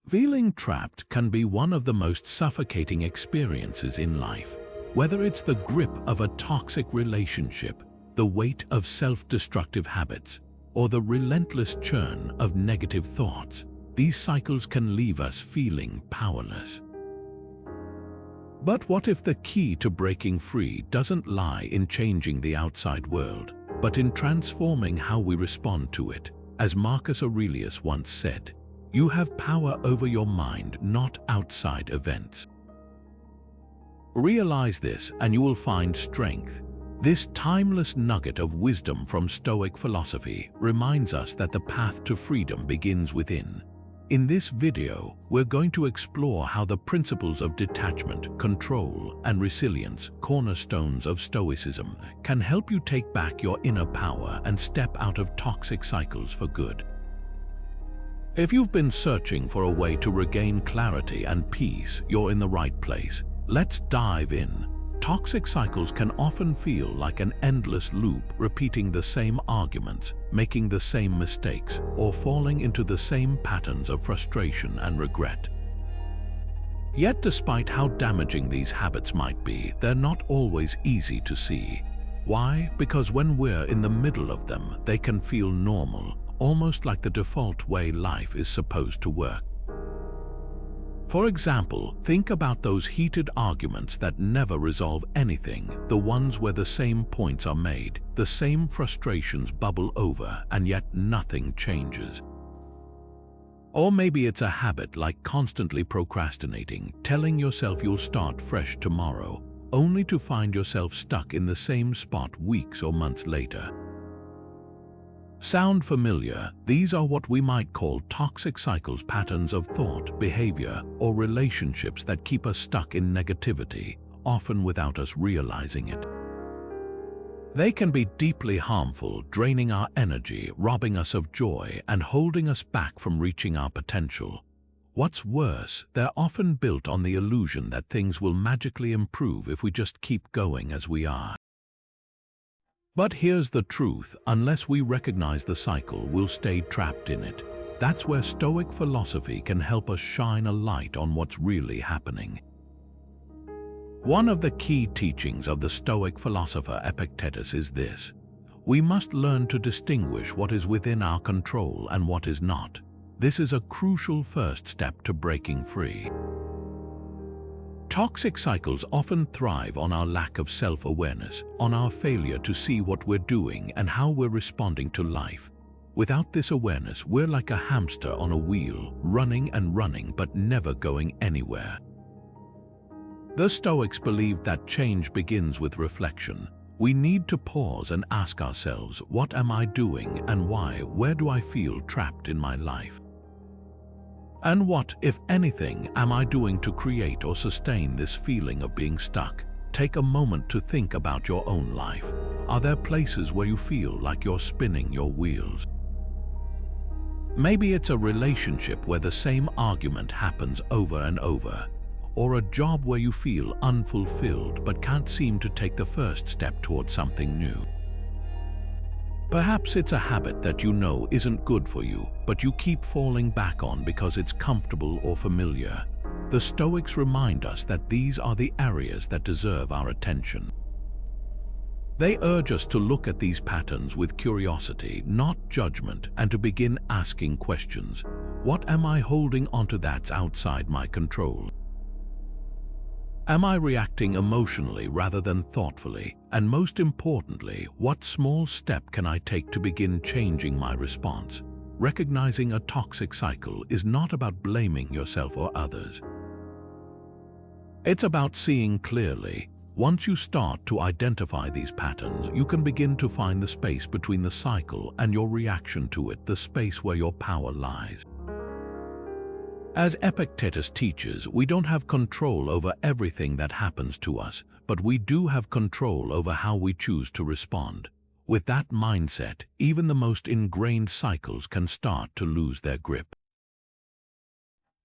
Feeling trapped can be one of the most suffocating experiences in life. Whether it's the grip of a toxic relationship, the weight of self-destructive habits, or the relentless churn of negative thoughts, these cycles can leave us feeling powerless. But what if the key to breaking free doesn't lie in changing the outside world, but in transforming how we respond to it? As Marcus Aurelius once said, "You have power over your mind, not outside events." Realize this and you will find strength. This timeless nugget of wisdom from Stoic philosophy reminds us that the path to freedom begins within. In this video, we're going to explore how the principles of detachment, control, and resilience, cornerstones of Stoicism, can help you take back your inner power and step out of toxic cycles for good. If you've been searching for a way to regain clarity and peace, you're in the right place. Let's dive in. Toxic cycles can often feel like an endless loop, repeating the same arguments, making the same mistakes, or falling into the same patterns of frustration and regret. Yet, despite how damaging these habits might be, they're not always easy to see. Why? Because when we're in the middle of them, they can feel normal, almost like the default way life is supposed to work. For example, think about those heated arguments that never resolve anything, the ones where the same points are made, the same frustrations bubble over, and yet nothing changes. Or maybe it's a habit like constantly procrastinating, telling yourself you'll start fresh tomorrow, only to find yourself stuck in the same spot weeks or months later. Sound familiar? These are what we might call toxic cycles, patterns of thought, behavior, or relationships that keep us stuck in negativity, often without us realizing it. They can be deeply harmful, draining our energy, robbing us of joy, and holding us back from reaching our potential. What's worse, they're often built on the illusion that things will magically improve if we just keep going as we are. But here's the truth: unless we recognize the cycle, we'll stay trapped in it. That's where Stoic philosophy can help us shine a light on what's really happening. One of the key teachings of the Stoic philosopher Epictetus is this: we must learn to distinguish what is within our control and what is not. This is a crucial first step to breaking free. Toxic cycles often thrive on our lack of self-awareness, on our failure to see what we're doing and how we're responding to life. Without this awareness, we're like a hamster on a wheel, running and running but never going anywhere. The Stoics believed that change begins with reflection. We need to pause and ask ourselves, what am I doing and why? Where do I feel trapped in my life? And what, if anything, am I doing to create or sustain this feeling of being stuck? Take a moment to think about your own life. Are there places where you feel like you're spinning your wheels? Maybe it's a relationship where the same argument happens over and over, or a job where you feel unfulfilled but can't seem to take the first step towards something new. Perhaps it's a habit that you know isn't good for you, but you keep falling back on because it's comfortable or familiar. The Stoics remind us that these are the areas that deserve our attention. They urge us to look at these patterns with curiosity, not judgment, and to begin asking questions. What am I holding onto that's outside my control? Am I reacting emotionally rather than thoughtfully? And most importantly, what small step can I take to begin changing my response? Recognizing a toxic cycle is not about blaming yourself or others. It's about seeing clearly. Once you start to identify these patterns, you can begin to find the space between the cycle and your reaction to it, the space where your power lies. As Epictetus teaches, we don't have control over everything that happens to us, but we do have control over how we choose to respond. With that mindset, even the most ingrained cycles can start to lose their grip.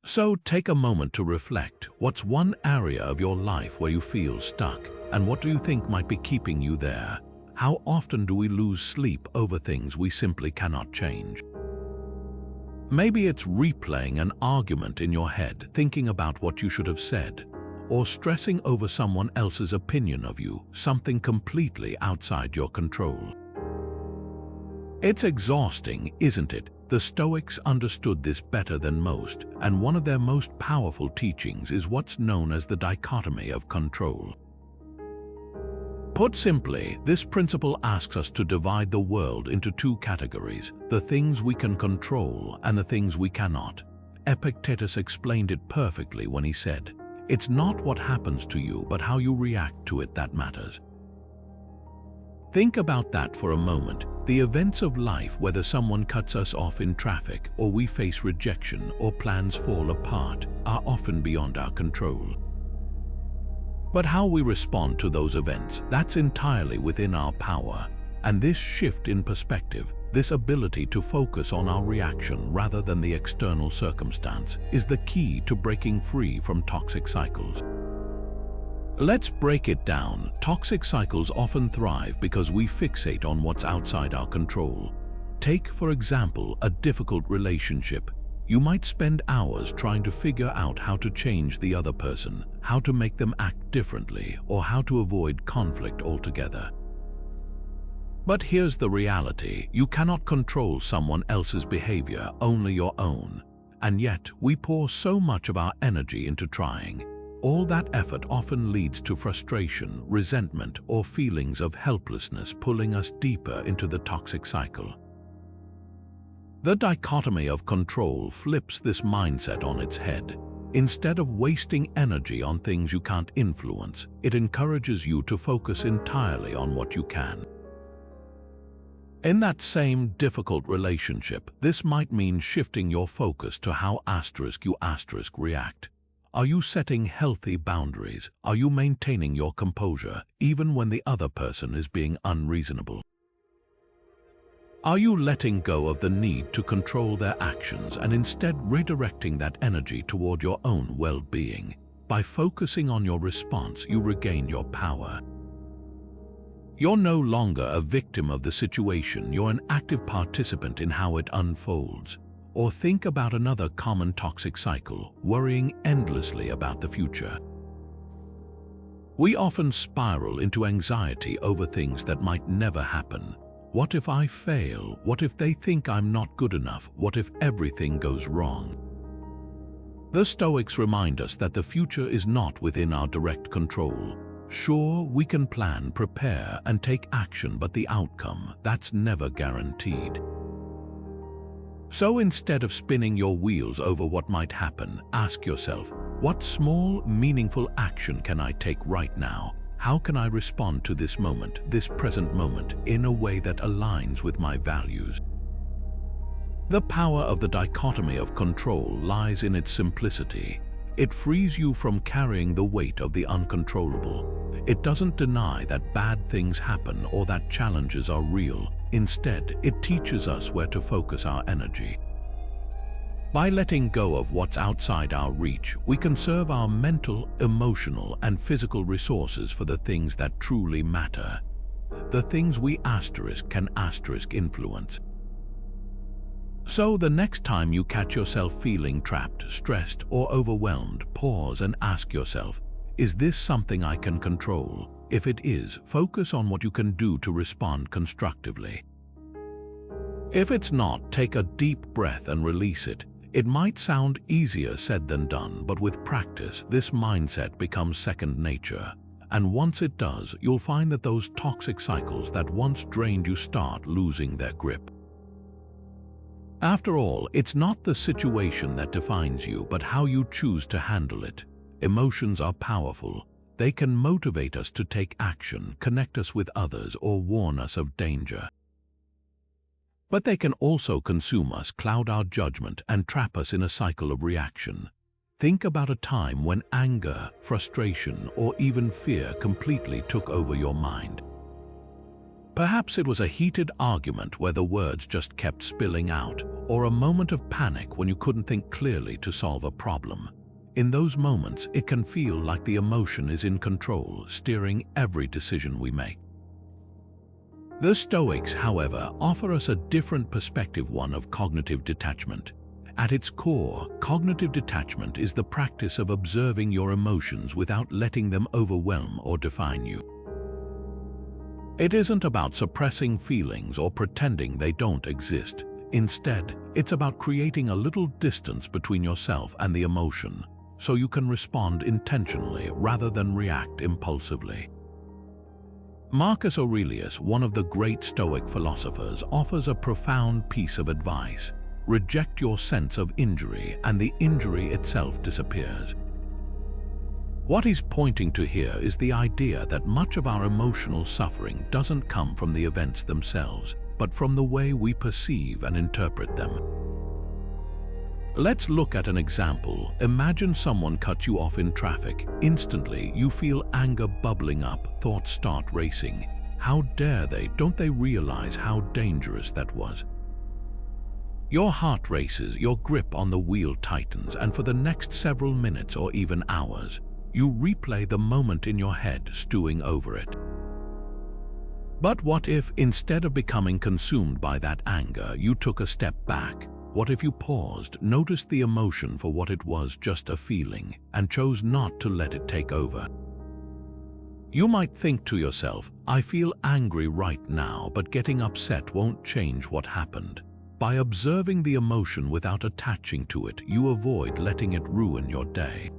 So take a moment to reflect. What's one area of your life where you feel stuck, and what do you think might be keeping you there? How often do we lose sleep over things we simply cannot change? Maybe it's replaying an argument in your head, thinking about what you should have said, or stressing over someone else's opinion of you, something completely outside your control. It's exhausting, isn't it? The Stoics understood this better than most, and one of their most powerful teachings is what's known as the dichotomy of control. Put simply, this principle asks us to divide the world into two categories, the things we can control and the things we cannot. Epictetus explained it perfectly when he said, "It's not what happens to you, but how you react to it that matters." Think about that for a moment. The events of life, whether someone cuts us off in traffic, or we face rejection, or plans fall apart, are often beyond our control. But how we respond to those events, that's entirely within our power. And this shift in perspective, this ability to focus on our reaction rather than the external circumstance, is the key to breaking free from toxic cycles. Let's break it down. Toxic cycles often thrive because we fixate on what's outside our control. Take, for example, a difficult relationship. You might spend hours trying to figure out how to change the other person, how to make them act differently, or how to avoid conflict altogether. But here's the reality: you cannot control someone else's behavior, only your own. And yet, we pour so much of our energy into trying. All that effort often leads to frustration, resentment, or feelings of helplessness, pulling us deeper into the toxic cycle. The dichotomy of control flips this mindset on its head. Instead of wasting energy on things you can't influence, it encourages you to focus entirely on what you can. In that same difficult relationship, this might mean shifting your focus to how you react. Are you setting healthy boundaries? Are you maintaining your composure, even when the other person is being unreasonable? Are you letting go of the need to control their actions and instead redirecting that energy toward your own well-being? By focusing on your response, you regain your power. You're no longer a victim of the situation, you're an active participant in how it unfolds. Or think about another common toxic cycle, worrying endlessly about the future. We often spiral into anxiety over things that might never happen. What if I fail? What if they think I'm not good enough? What if everything goes wrong? The Stoics remind us that the future is not within our direct control. Sure, we can plan, prepare, and take action, but the outcome, that's never guaranteed. So instead of spinning your wheels over what might happen, ask yourself, what small, meaningful action can I take right now? How can I respond to this moment, this present moment, in a way that aligns with my values? The power of the dichotomy of control lies in its simplicity. It frees you from carrying the weight of the uncontrollable. It doesn't deny that bad things happen or that challenges are real. Instead, it teaches us where to focus our energy. By letting go of what's outside our reach, we conserve our mental, emotional, and physical resources for the things that truly matter. The things we can influence. So the next time you catch yourself feeling trapped, stressed, or overwhelmed, pause and ask yourself, is this something I can control? If it is, focus on what you can do to respond constructively. If it's not, take a deep breath and release it. It might sound easier said than done, but with practice, this mindset becomes second nature. And once it does, you'll find that those toxic cycles that once drained you start losing their grip. After all, it's not the situation that defines you, but how you choose to handle it. Emotions are powerful. They can motivate us to take action, connect us with others, or warn us of danger. But they can also consume us, cloud our judgment, and trap us in a cycle of reaction. Think about a time when anger, frustration, or even fear completely took over your mind. Perhaps it was a heated argument where the words just kept spilling out, or a moment of panic when you couldn't think clearly to solve a problem. In those moments, it can feel like the emotion is in control, steering every decision we make. The Stoics, however, offer us a different perspective, one of cognitive detachment. At its core, cognitive detachment is the practice of observing your emotions without letting them overwhelm or define you. It isn't about suppressing feelings or pretending they don't exist. Instead, it's about creating a little distance between yourself and the emotion, so you can respond intentionally rather than react impulsively. Marcus Aurelius, one of the great Stoic philosophers, offers a profound piece of advice. Reject your sense of injury, and the injury itself disappears. What he's pointing to here is the idea that much of our emotional suffering doesn't come from the events themselves, but from the way we perceive and interpret them. Let's look at an example. Imagine someone cuts you off in traffic. Instantly, you feel anger bubbling up, thoughts start racing. How dare they? Don't they realize how dangerous that was? Your heart races, your grip on the wheel tightens, and for the next several minutes or even hours, you replay the moment in your head, stewing over it. But what if, instead of becoming consumed by that anger, you took a step back? What if you paused, noticed the emotion for what it was, just a feeling, and chose not to let it take over? You might think to yourself, I feel angry right now, but getting upset won't change what happened. By observing the emotion without attaching to it, you avoid letting it ruin your day.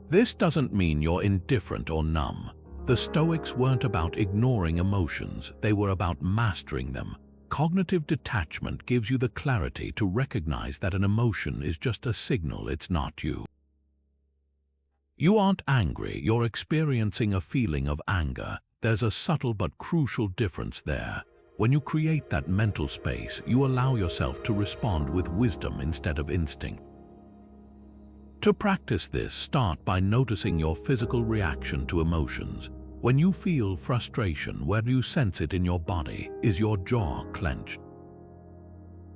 This doesn't mean you're indifferent or numb. The Stoics weren't about ignoring emotions, they were about mastering them. Cognitive detachment gives you the clarity to recognize that an emotion is just a signal, it's not you. You aren't angry, you're experiencing a feeling of anger. There's a subtle but crucial difference there. When you create that mental space, you allow yourself to respond with wisdom instead of instinct. To practice this, start by noticing your physical reaction to emotions. When you feel frustration, where do you sense it in your body? Is your jaw clenched?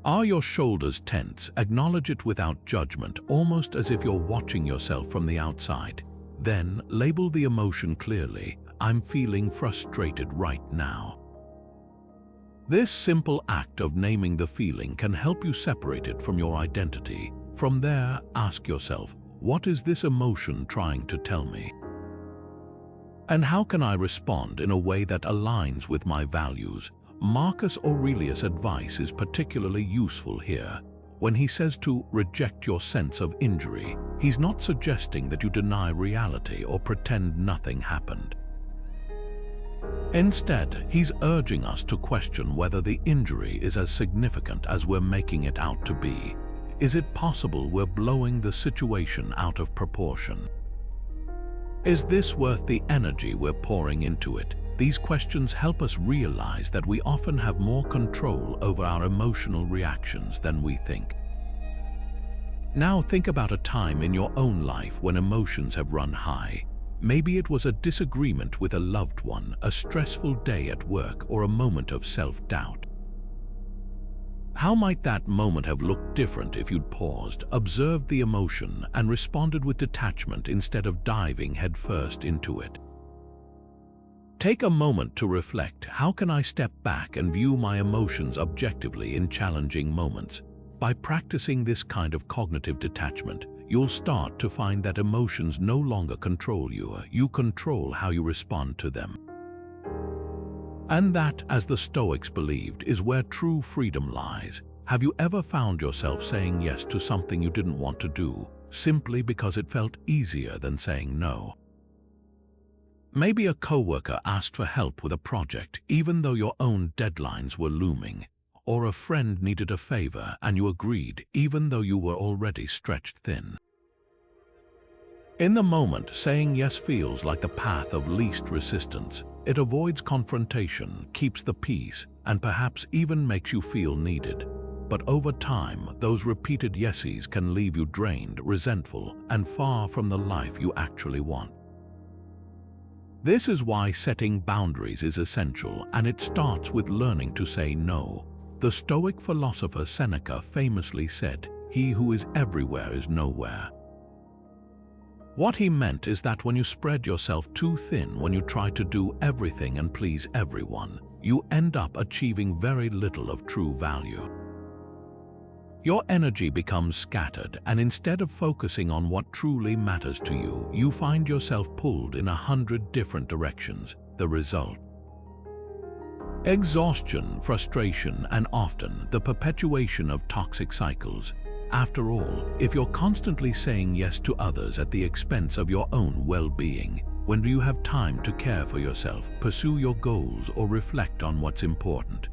Are your shoulders tense? Acknowledge it without judgment, almost as if you're watching yourself from the outside. Then, label the emotion clearly. I'm feeling frustrated right now. This simple act of naming the feeling can help you separate it from your identity. From there, ask yourself, what is this emotion trying to tell me? And how can I respond in a way that aligns with my values? Marcus Aurelius' advice is particularly useful here. When he says to reject your sense of injury, he's not suggesting that you deny reality or pretend nothing happened. Instead, he's urging us to question whether the injury is as significant as we're making it out to be. Is it possible we're blowing the situation out of proportion? Is this worth the energy we're pouring into it? These questions help us realize that we often have more control over our emotional reactions than we think. Now think about a time in your own life when emotions have run high. Maybe it was a disagreement with a loved one, a stressful day at work, or a moment of self-doubt. How might that moment have looked different if you'd paused, observed the emotion, and responded with detachment instead of diving headfirst into it? Take a moment to reflect. How can I step back and view my emotions objectively in challenging moments? By practicing this kind of cognitive detachment, you'll start to find that emotions no longer control you. You control how you respond to them. And that, as the Stoics believed, is where true freedom lies. Have you ever found yourself saying yes to something you didn't want to do, simply because it felt easier than saying no? Maybe a coworker asked for help with a project, even though your own deadlines were looming. Or a friend needed a favor and you agreed, even though you were already stretched thin. In the moment, saying yes feels like the path of least resistance. It avoids confrontation, keeps the peace, and perhaps even makes you feel needed. But over time, those repeated yeses can leave you drained, resentful, and far from the life you actually want. This is why setting boundaries is essential, and it starts with learning to say no. The Stoic philosopher Seneca famously said, "He who is everywhere is nowhere." What he meant is that when you spread yourself too thin, when you try to do everything and please everyone, you end up achieving very little of true value. Your energy becomes scattered, and instead of focusing on what truly matters to you, you find yourself pulled in 100 different directions. The result: exhaustion, frustration, and often the perpetuation of toxic cycles. After all, if you're constantly saying yes to others at the expense of your own well-being, when do you have time to care for yourself, pursue your goals, or reflect on what's important?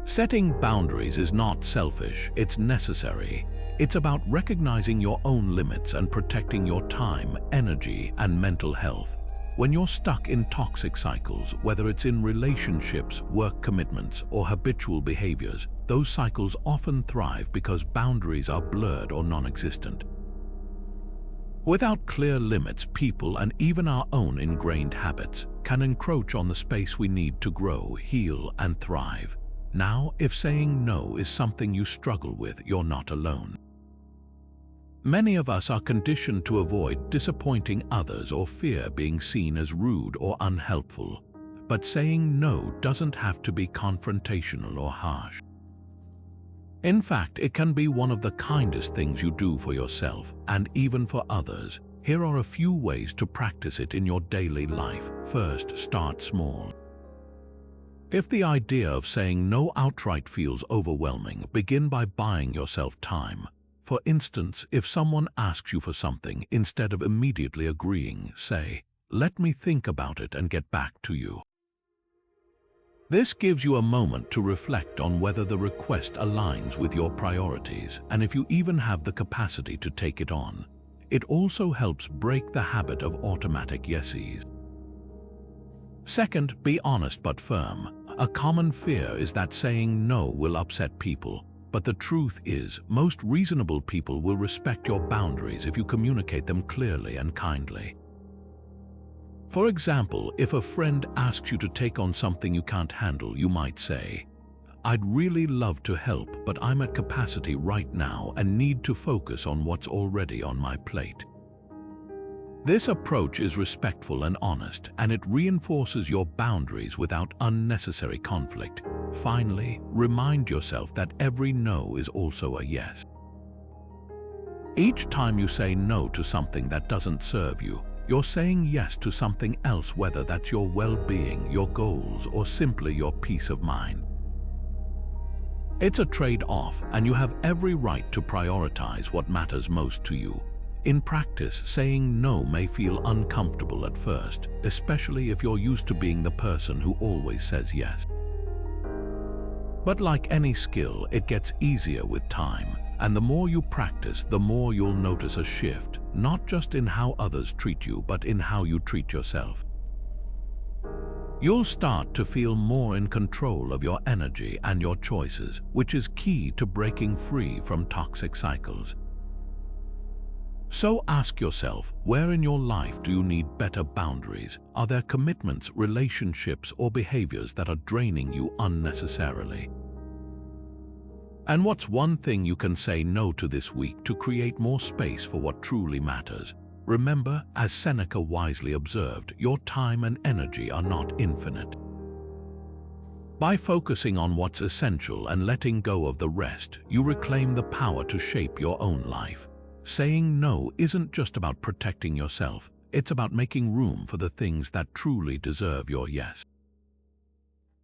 Setting boundaries is not selfish, it's necessary. It's about recognizing your own limits and protecting your time, energy, and mental health. When you're stuck in toxic cycles, whether it's in relationships, work commitments, or habitual behaviors, those cycles often thrive because boundaries are blurred or non-existent. Without clear limits, people, and even our own ingrained habits, can encroach on the space we need to grow, heal, and thrive. Now, if saying no is something you struggle with, you're not alone. Many of us are conditioned to avoid disappointing others or fear being seen as rude or unhelpful. But saying no doesn't have to be confrontational or harsh. In fact, it can be one of the kindest things you do for yourself and even for others. Here are a few ways to practice it in your daily life. First, start small. If the idea of saying no outright feels overwhelming, begin by buying yourself time. For instance, if someone asks you for something, instead of immediately agreeing, say, "Let me think about it and get back to you." This gives you a moment to reflect on whether the request aligns with your priorities and if you even have the capacity to take it on. It also helps break the habit of automatic yeses. Second, be honest but firm. A common fear is that saying no will upset people. But the truth is, most reasonable people will respect your boundaries if you communicate them clearly and kindly. For example, if a friend asks you to take on something you can't handle, you might say, "I'd really love to help, but I'm at capacity right now and need to focus on what's already on my plate." This approach is respectful and honest, and it reinforces your boundaries without unnecessary conflict. Finally, remind yourself that every no is also a yes. Each time you say no to something that doesn't serve you, you're saying yes to something else, whether that's your well-being, your goals, or simply your peace of mind. It's a trade-off, and you have every right to prioritize what matters most to you. In practice, saying no may feel uncomfortable at first, especially if you're used to being the person who always says yes. But like any skill, it gets easier with time, and the more you practice, the more you'll notice a shift, not just in how others treat you, but in how you treat yourself. You'll start to feel more in control of your energy and your choices, which is key to breaking free from toxic cycles. So ask yourself, where in your life do you need better boundaries? Are there commitments, relationships, or behaviors that are draining you unnecessarily? And what's one thing you can say no to this week to create more space for what truly matters? Remember, as Seneca wisely observed, your time and energy are not infinite. By focusing on what's essential and letting go of the rest, you reclaim the power to shape your own life. Saying no isn't just about protecting yourself, it's about making room for the things that truly deserve your yes.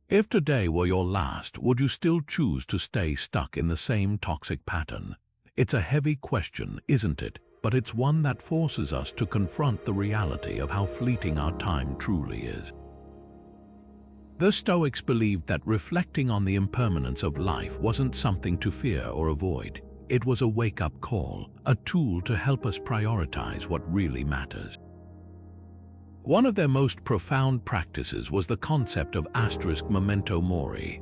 If today were your last, would you still choose to stay stuck in the same toxic pattern? It's a heavy question, isn't it? But it's one that forces us to confront the reality of how fleeting our time truly is. The Stoics believed that reflecting on the impermanence of life wasn't something to fear or avoid. It was a wake-up call, a tool to help us prioritize what really matters. One of their most profound practices was the concept of memento mori,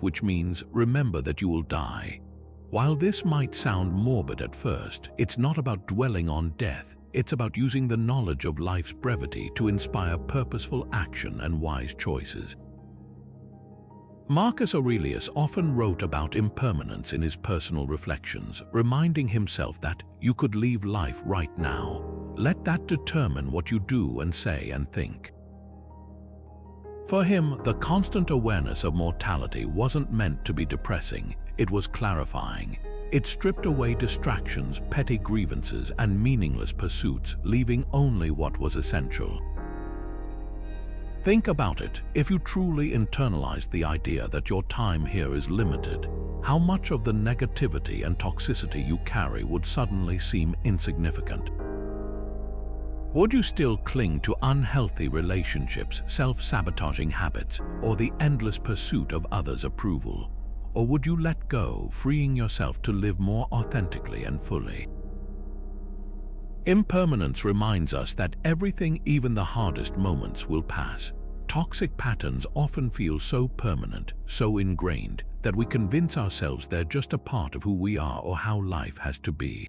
which means remember that you will die. While this might sound morbid at first, it's not about dwelling on death. It's about using the knowledge of life's brevity to inspire purposeful action and wise choices. Marcus Aurelius often wrote about impermanence in his personal reflections, reminding himself that you could leave life right now. Let that determine what you do and say and think. For him, the constant awareness of mortality wasn't meant to be depressing. it was clarifying. It stripped away distractions, petty grievances, and meaningless pursuits, leaving only what was essential. Think about it. If you truly internalized the idea that your time here is limited, how much of the negativity and toxicity you carry would suddenly seem insignificant? Would you still cling to unhealthy relationships, self-sabotaging habits, or the endless pursuit of others' approval? Or would you let go, freeing yourself to live more authentically and fully? Impermanence reminds us that everything, even the hardest moments, will pass. Toxic patterns often feel so permanent, so ingrained, that we convince ourselves they're just a part of who we are or how life has to be.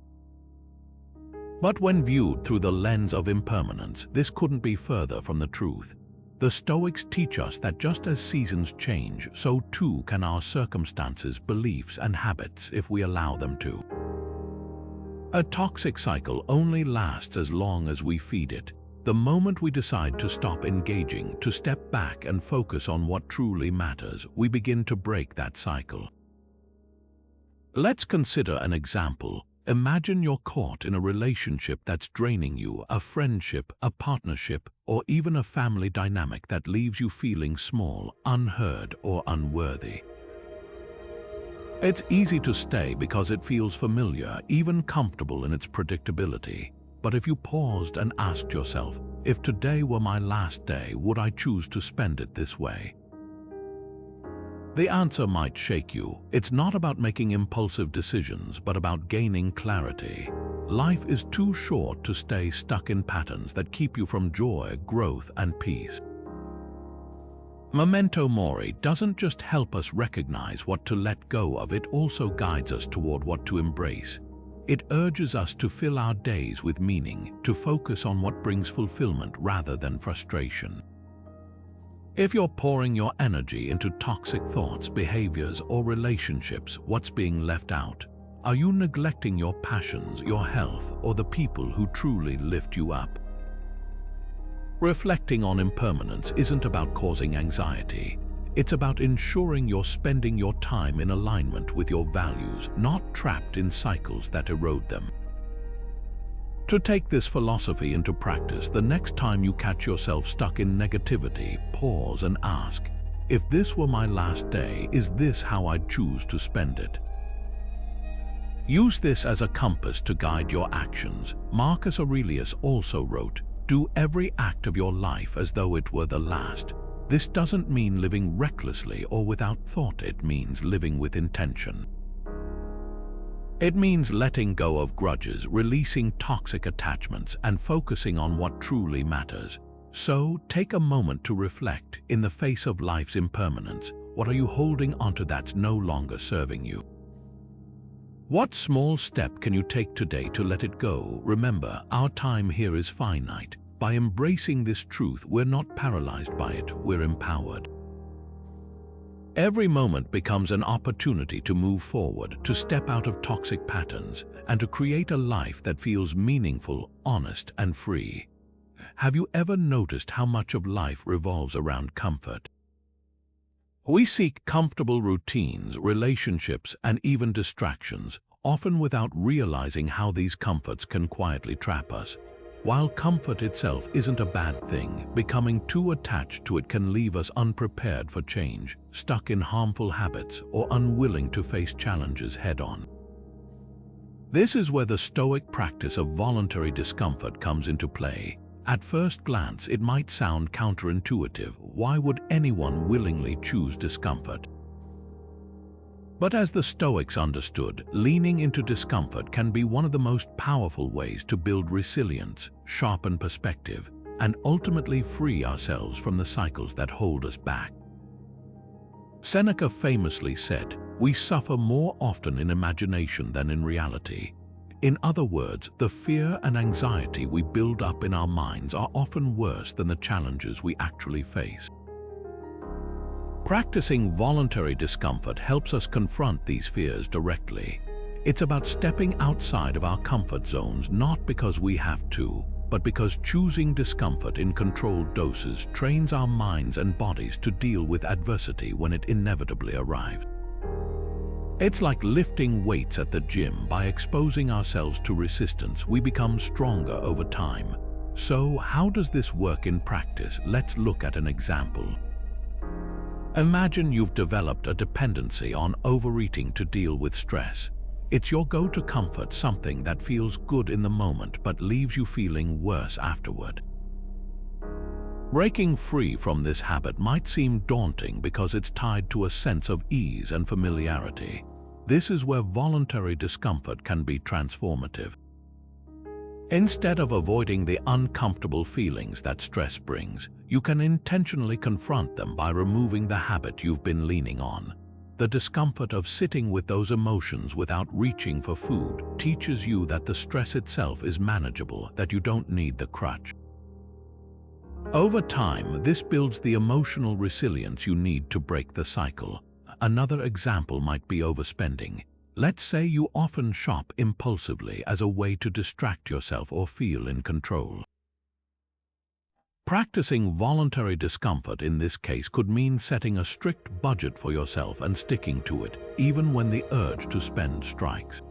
But when viewed through the lens of impermanence, this couldn't be further from the truth. The Stoics teach us that just as seasons change, so too can our circumstances, beliefs, and habits if we allow them to. A toxic cycle only lasts as long as we feed it. The moment we decide to stop engaging, to step back and focus on what truly matters, we begin to break that cycle. Let's consider an example. Imagine you're caught in a relationship that's draining you, a friendship, a partnership, or even a family dynamic that leaves you feeling small, unheard, or unworthy. It's easy to stay because it feels familiar, even comfortable in its predictability. But if you paused and asked yourself, if today were my last day, would I choose to spend it this way? The answer might shake you. It's not about making impulsive decisions, but about gaining clarity. Life is too short to stay stuck in patterns that keep you from joy, growth, and peace. Memento Mori doesn't just help us recognize what to let go of, it also guides us toward what to embrace. It urges us to fill our days with meaning, to focus on what brings fulfillment rather than frustration. If you're pouring your energy into toxic thoughts, behaviors, or relationships, what's being left out? Are you neglecting your passions, your health, or the people who truly lift you up? Reflecting on impermanence isn't about causing anxiety. It's about ensuring you're spending your time in alignment with your values, not trapped in cycles that erode them. To take this philosophy into practice, the next time you catch yourself stuck in negativity, pause and ask, if this were my last day, is this how I'd choose to spend it? Use this as a compass to guide your actions. Marcus Aurelius also wrote, "Do every act of your life as though it were the last." This doesn't mean living recklessly or without thought, it means living with intention. It means letting go of grudges, releasing toxic attachments, and focusing on what truly matters. So, take a moment to reflect. In the face of life's impermanence, what are you holding onto that's no longer serving you? What small step can you take today to let it go? Remember, our time here is finite. By embracing this truth, we're not paralyzed by it, we're empowered. Every moment becomes an opportunity to move forward, to step out of toxic patterns, and to create a life that feels meaningful, honest, and free. Have you ever noticed how much of life revolves around comfort? We seek comfortable routines, relationships, and even distractions, often without realizing how these comforts can quietly trap us. While comfort itself isn't a bad thing, becoming too attached to it can leave us unprepared for change, stuck in harmful habits, or unwilling to face challenges head-on. This is where the Stoic practice of voluntary discomfort comes into play. At first glance, it might sound counterintuitive. Why would anyone willingly choose discomfort? But as the Stoics understood, leaning into discomfort can be one of the most powerful ways to build resilience, sharpen perspective, and ultimately free ourselves from the cycles that hold us back. Seneca famously said, "We suffer more often in imagination than in reality." In other words, the fear and anxiety we build up in our minds are often worse than the challenges we actually face. Practicing voluntary discomfort helps us confront these fears directly. It's about stepping outside of our comfort zones, not because we have to, but because choosing discomfort in controlled doses trains our minds and bodies to deal with adversity when it inevitably arrives. It's like lifting weights at the gym. By exposing ourselves to resistance, we become stronger over time. So, how does this work in practice? Let's look at an example. Imagine you've developed a dependency on overeating to deal with stress. It's your go-to comfort, something that feels good in the moment but leaves you feeling worse afterward. Breaking free from this habit might seem daunting because it's tied to a sense of ease and familiarity. This is where voluntary discomfort can be transformative. Instead of avoiding the uncomfortable feelings that stress brings, you can intentionally confront them by removing the habit you've been leaning on. The discomfort of sitting with those emotions without reaching for food teaches you that the stress itself is manageable, that you don't need the crutch. Over time, this builds the emotional resilience you need to break the cycle. Another example might be overspending. Let's say you often shop impulsively as a way to distract yourself or feel in control. Practicing voluntary discomfort in this case could mean setting a strict budget for yourself and sticking to it, even when the urge to spend strikes.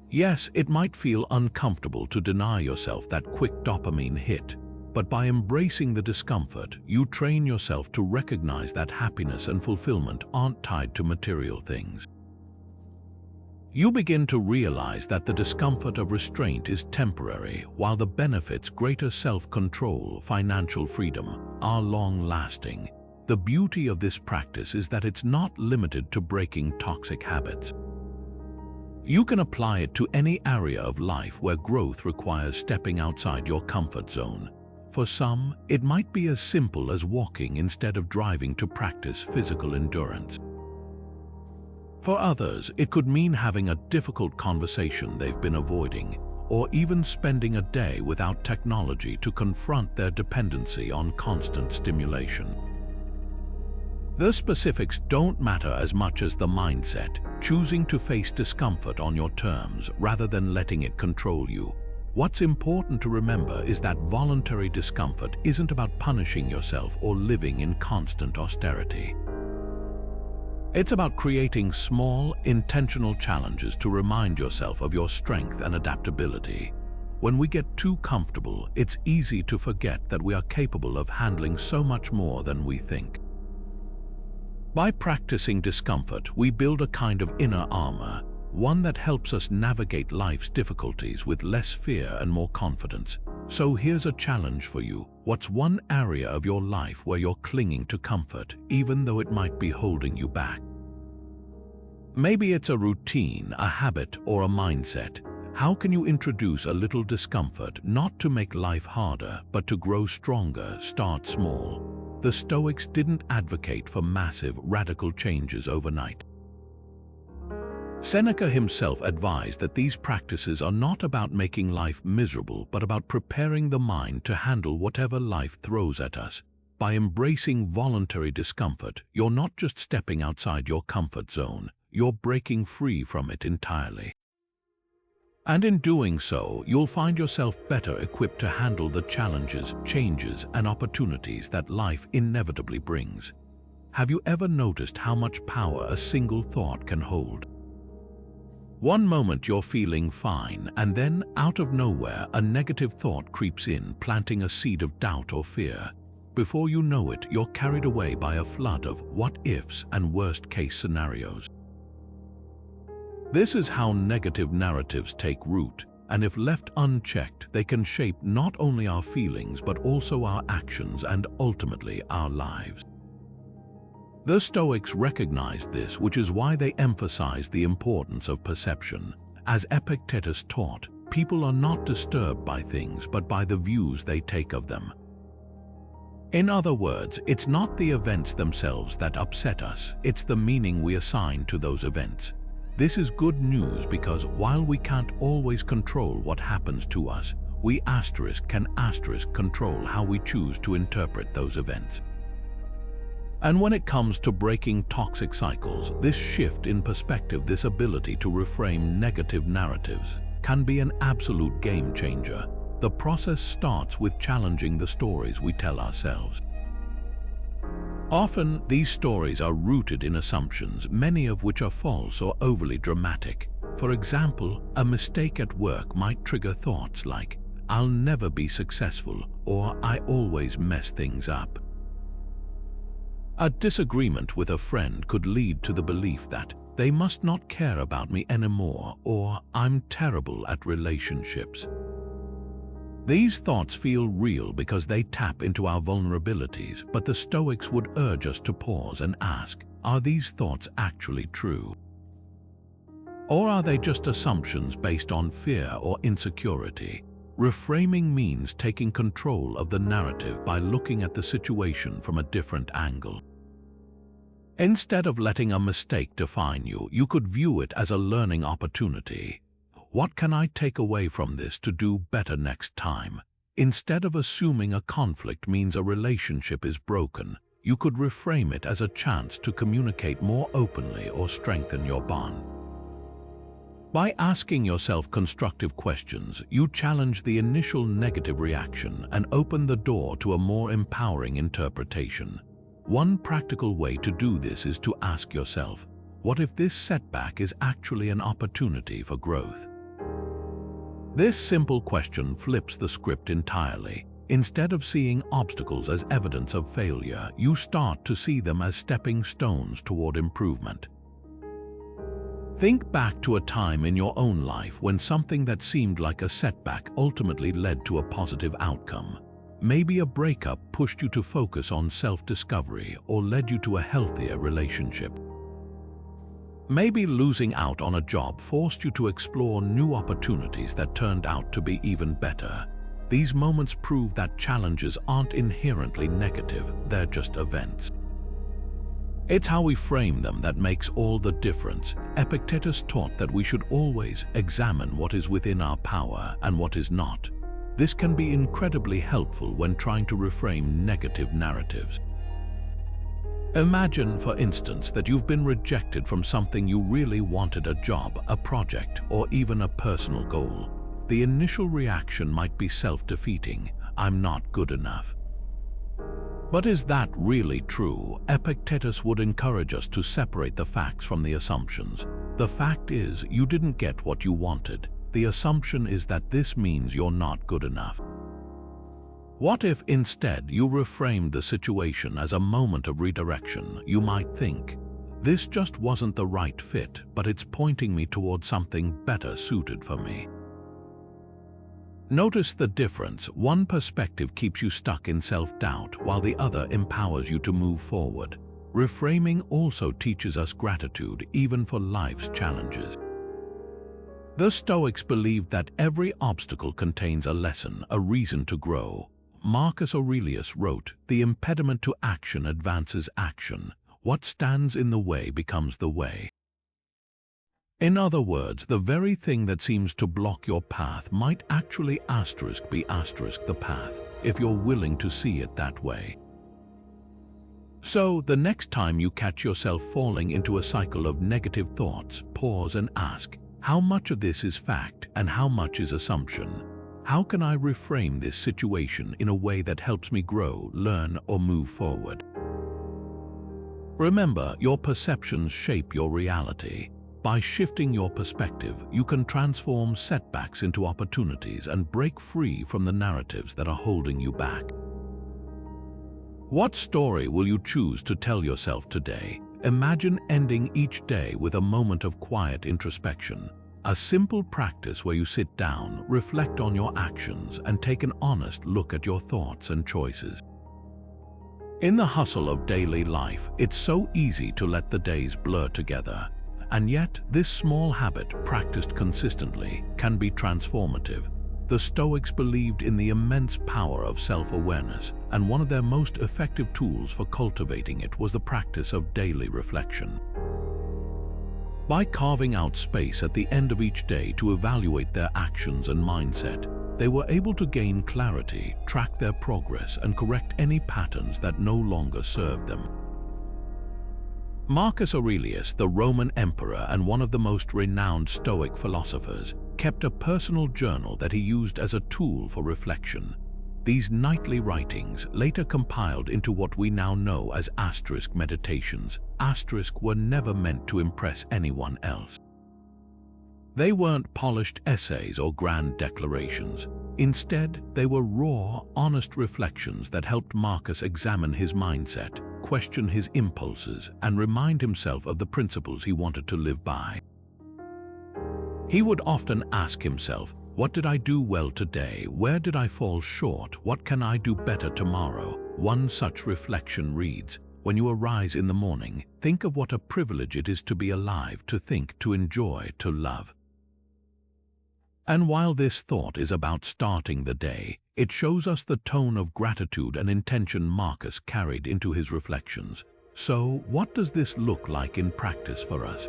Yes, it might feel uncomfortable to deny yourself that quick dopamine hit, but by embracing the discomfort, you train yourself to recognize that happiness and fulfillment aren't tied to material things. You begin to realize that the discomfort of restraint is temporary, while the benefits, greater self-control, financial freedom, are long-lasting. The beauty of this practice is that it's not limited to breaking toxic habits. You can apply it to any area of life where growth requires stepping outside your comfort zone. For some, it might be as simple as walking instead of driving to practice physical endurance. For others, it could mean having a difficult conversation they've been avoiding, or even spending a day without technology to confront their dependency on constant stimulation. The specifics don't matter as much as the mindset, choosing to face discomfort on your terms rather than letting it control you. What's important to remember is that voluntary discomfort isn't about punishing yourself or living in constant austerity. It's about creating small, intentional challenges to remind yourself of your strength and adaptability. When we get too comfortable, it's easy to forget that we are capable of handling so much more than we think. By practicing discomfort, we build a kind of inner armor, one that helps us navigate life's difficulties with less fear and more confidence. So here's a challenge for you. What's one area of your life where you're clinging to comfort, even though it might be holding you back? Maybe it's a routine, a habit, or a mindset. How can you introduce a little discomfort, not to make life harder, but to grow stronger? Start small. The Stoics didn't advocate for massive, radical changes overnight. Seneca himself advised that these practices are not about making life miserable, but about preparing the mind to handle whatever life throws at us. By embracing voluntary discomfort, you're not just stepping outside your comfort zone, you're breaking free from it entirely. And in doing so, you'll find yourself better equipped to handle the challenges, changes, and opportunities that life inevitably brings. Have you ever noticed how much power a single thought can hold? One moment you're feeling fine, and then, out of nowhere, a negative thought creeps in, planting a seed of doubt or fear. Before you know it, you're carried away by a flood of what-ifs and worst-case scenarios. This is how negative narratives take root, and if left unchecked, they can shape not only our feelings but also our actions and ultimately our lives. The Stoics recognized this, which is why they emphasized the importance of perception. As Epictetus taught, people are not disturbed by things but by the views they take of them. In other words, it's not the events themselves that upset us, it's the meaning we assign to those events. This is good news because while we can't always control what happens to us, we can control how we choose to interpret those events. And when it comes to breaking toxic cycles, this shift in perspective, this ability to reframe negative narratives, can be an absolute game changer. The process starts with challenging the stories we tell ourselves. Often, these stories are rooted in assumptions, many of which are false or overly dramatic. For example, a mistake at work might trigger thoughts like, "I'll never be successful," or "I always mess things up." A disagreement with a friend could lead to the belief that they must not care about me anymore, or "I'm terrible at relationships." These thoughts feel real because they tap into our vulnerabilities, but the Stoics would urge us to pause and ask, are these thoughts actually true? Or are they just assumptions based on fear or insecurity? Reframing means taking control of the narrative by looking at the situation from a different angle. Instead of letting a mistake define you, you could view it as a learning opportunity. What can I take away from this to do better next time? Instead of assuming a conflict means a relationship is broken, you could reframe it as a chance to communicate more openly or strengthen your bond. By asking yourself constructive questions, you challenge the initial negative reaction and open the door to a more empowering interpretation. One practical way to do this is to ask yourself, what if this setback is actually an opportunity for growth? This simple question flips the script entirely. Instead of seeing obstacles as evidence of failure, you start to see them as stepping stones toward improvement. Think back to a time in your own life when something that seemed like a setback ultimately led to a positive outcome. Maybe a breakup pushed you to focus on self-discovery or led you to a healthier relationship. Maybe losing out on a job forced you to explore new opportunities that turned out to be even better. These moments prove that challenges aren't inherently negative, they're just events. It's how we frame them that makes all the difference. Epictetus taught that we should always examine what is within our power and what is not. This can be incredibly helpful when trying to reframe negative narratives. Imagine, for instance, that you've been rejected from something you really wanted: a job, a project, or even a personal goal. The initial reaction might be self-defeating. I'm not good enough. But is that really true? Epictetus would encourage us to separate the facts from the assumptions. The fact is, you didn't get what you wanted. The assumption is that this means you're not good enough. What if instead you reframed the situation as a moment of redirection? You might think, this just wasn't the right fit, but it's pointing me towards something better suited for me. Notice the difference. One perspective keeps you stuck in self-doubt, while the other empowers you to move forward. Reframing also teaches us gratitude, even for life's challenges. The Stoics believed that every obstacle contains a lesson, a reason to grow. Marcus Aurelius wrote, "The impediment to action advances action. What stands in the way becomes the way." In other words, the very thing that seems to block your path might actually be the path, if you're willing to see it that way. So, the next time you catch yourself falling into a cycle of negative thoughts, pause and ask, how much of this is fact and how much is assumption? How can I reframe this situation in a way that helps me grow, learn, or move forward? Remember, your perceptions shape your reality. By shifting your perspective, you can transform setbacks into opportunities and break free from the narratives that are holding you back. What story will you choose to tell yourself today? Imagine ending each day with a moment of quiet introspection. A simple practice where you sit down, reflect on your actions, and take an honest look at your thoughts and choices. In the hustle of daily life, it's so easy to let the days blur together. And yet, this small habit, practiced consistently, can be transformative. The Stoics believed in the immense power of self-awareness, and one of their most effective tools for cultivating it was the practice of daily reflection. By carving out space at the end of each day to evaluate their actions and mindset, they were able to gain clarity, track their progress, and correct any patterns that no longer served them. Marcus Aurelius, the Roman emperor and one of the most renowned Stoic philosophers, kept a personal journal that he used as a tool for reflection. These nightly writings, later compiled into what we now know as asterisk meditations, were never meant to impress anyone else. They weren't polished essays or grand declarations. Instead, they were raw, honest reflections that helped Marcus examine his mindset, question his impulses, and remind himself of the principles he wanted to live by. He would often ask himself, "What did I do well today? Where did I fall short? What can I do better tomorrow?" One such reflection reads, "When you arise in the morning, think of what a privilege it is to be alive, to think, to enjoy, to love." And while this thought is about starting the day, it shows us the tone of gratitude and intention Marcus carried into his reflections. So, what does this look like in practice for us?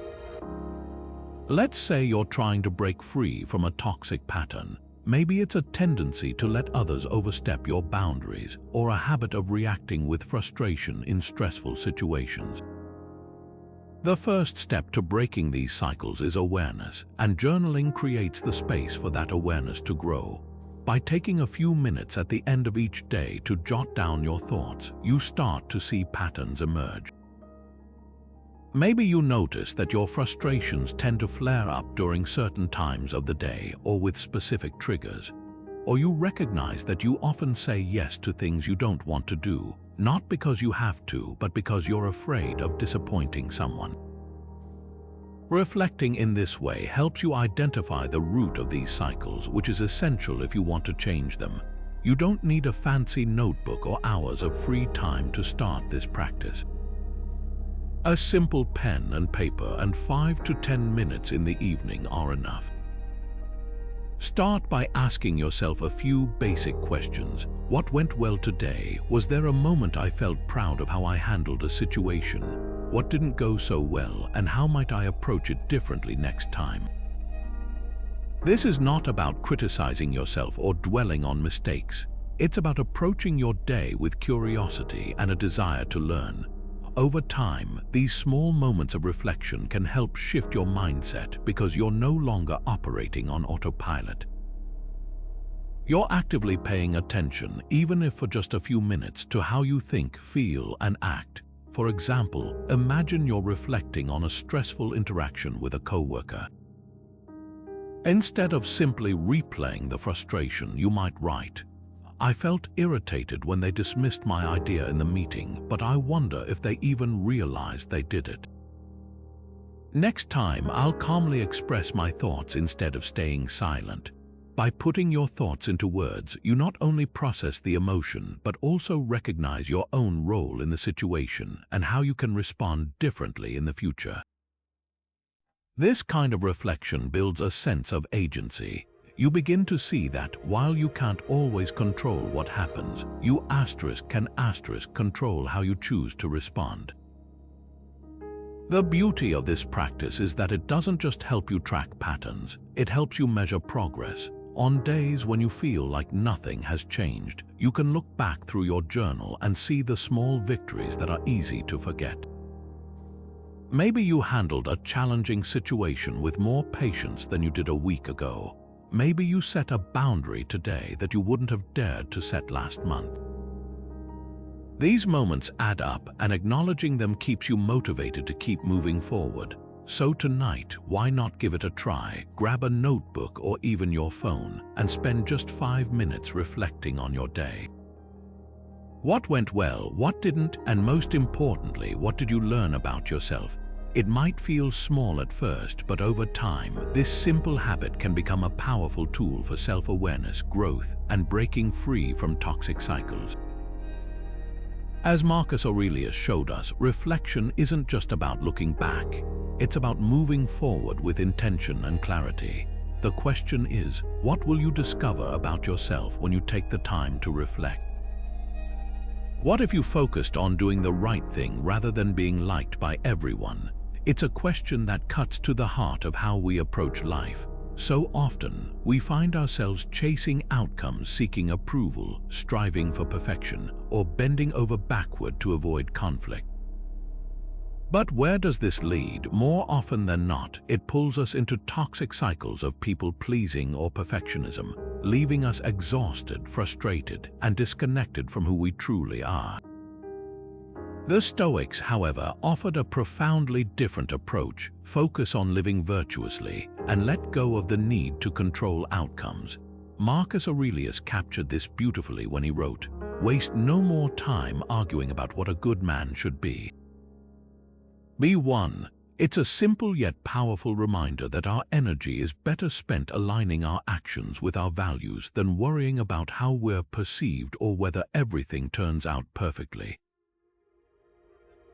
Let's say you're trying to break free from a toxic pattern. Maybe it's a tendency to let others overstep your boundaries, or a habit of reacting with frustration in stressful situations. The first step to breaking these cycles is awareness, and journaling creates the space for that awareness to grow. By taking a few minutes at the end of each day to jot down your thoughts, you start to see patterns emerge. Maybe you notice that your frustrations tend to flare up during certain times of the day or with specific triggers. Or you recognize that you often say yes to things you don't want to do, not because you have to, but because you're afraid of disappointing someone. Reflecting in this way helps you identify the root of these cycles, which is essential if you want to change them. You don't need a fancy notebook or hours of free time to start this practice. A simple pen and paper and 5 to 10 minutes in the evening are enough. Start by asking yourself a few basic questions. What went well today? Was there a moment I felt proud of how I handled a situation? What didn't go so well, and how might I approach it differently next time? This is not about criticizing yourself or dwelling on mistakes. It's about approaching your day with curiosity and a desire to learn. Over time, these small moments of reflection can help shift your mindset because you're no longer operating on autopilot. You're actively paying attention, even if for just a few minutes, to how you think, feel, and act. For example, imagine you're reflecting on a stressful interaction with a coworker. Instead of simply replaying the frustration, you might write, "I felt irritated when they dismissed my idea in the meeting, but I wonder if they even realized they did it. Next time, I'll calmly express my thoughts instead of staying silent." By putting your thoughts into words, you not only process the emotion, but also recognize your own role in the situation and how you can respond differently in the future. This kind of reflection builds a sense of agency. You begin to see that while you can't always control what happens, you can control how you choose to respond. The beauty of this practice is that it doesn't just help you track patterns, it helps you measure progress. On days when you feel like nothing has changed, you can look back through your journal and see the small victories that are easy to forget. Maybe you handled a challenging situation with more patience than you did a week ago. Maybe you set a boundary today that you wouldn't have dared to set last month. These moments add up, and acknowledging them keeps you motivated to keep moving forward. So tonight, why not give it a try? Grab a notebook or even your phone and spend just 5 minutes reflecting on your day. What went well, what didn't, and most importantly, what did you learn about yourself? It might feel small at first, but over time, this simple habit can become a powerful tool for self-awareness, growth, and breaking free from toxic cycles. As Marcus Aurelius showed us, reflection isn't just about looking back. It's about moving forward with intention and clarity. The question is, what will you discover about yourself when you take the time to reflect? What if you focused on doing the right thing rather than being liked by everyone? It's a question that cuts to the heart of how we approach life. So often, we find ourselves chasing outcomes, seeking approval, striving for perfection, or bending over backward to avoid conflict. But where does this lead? More often than not, it pulls us into toxic cycles of people-pleasing or perfectionism. leaving us exhausted, frustrated, and disconnected from who we truly are. The Stoics, however, offered a profoundly different approach: focus on living virtuously and let go of the need to control outcomes. Marcus Aurelius captured this beautifully when he wrote, "Waste no more time arguing about what a good man should be. Be one." It's a simple yet powerful reminder that our energy is better spent aligning our actions with our values than worrying about how we're perceived or whether everything turns out perfectly.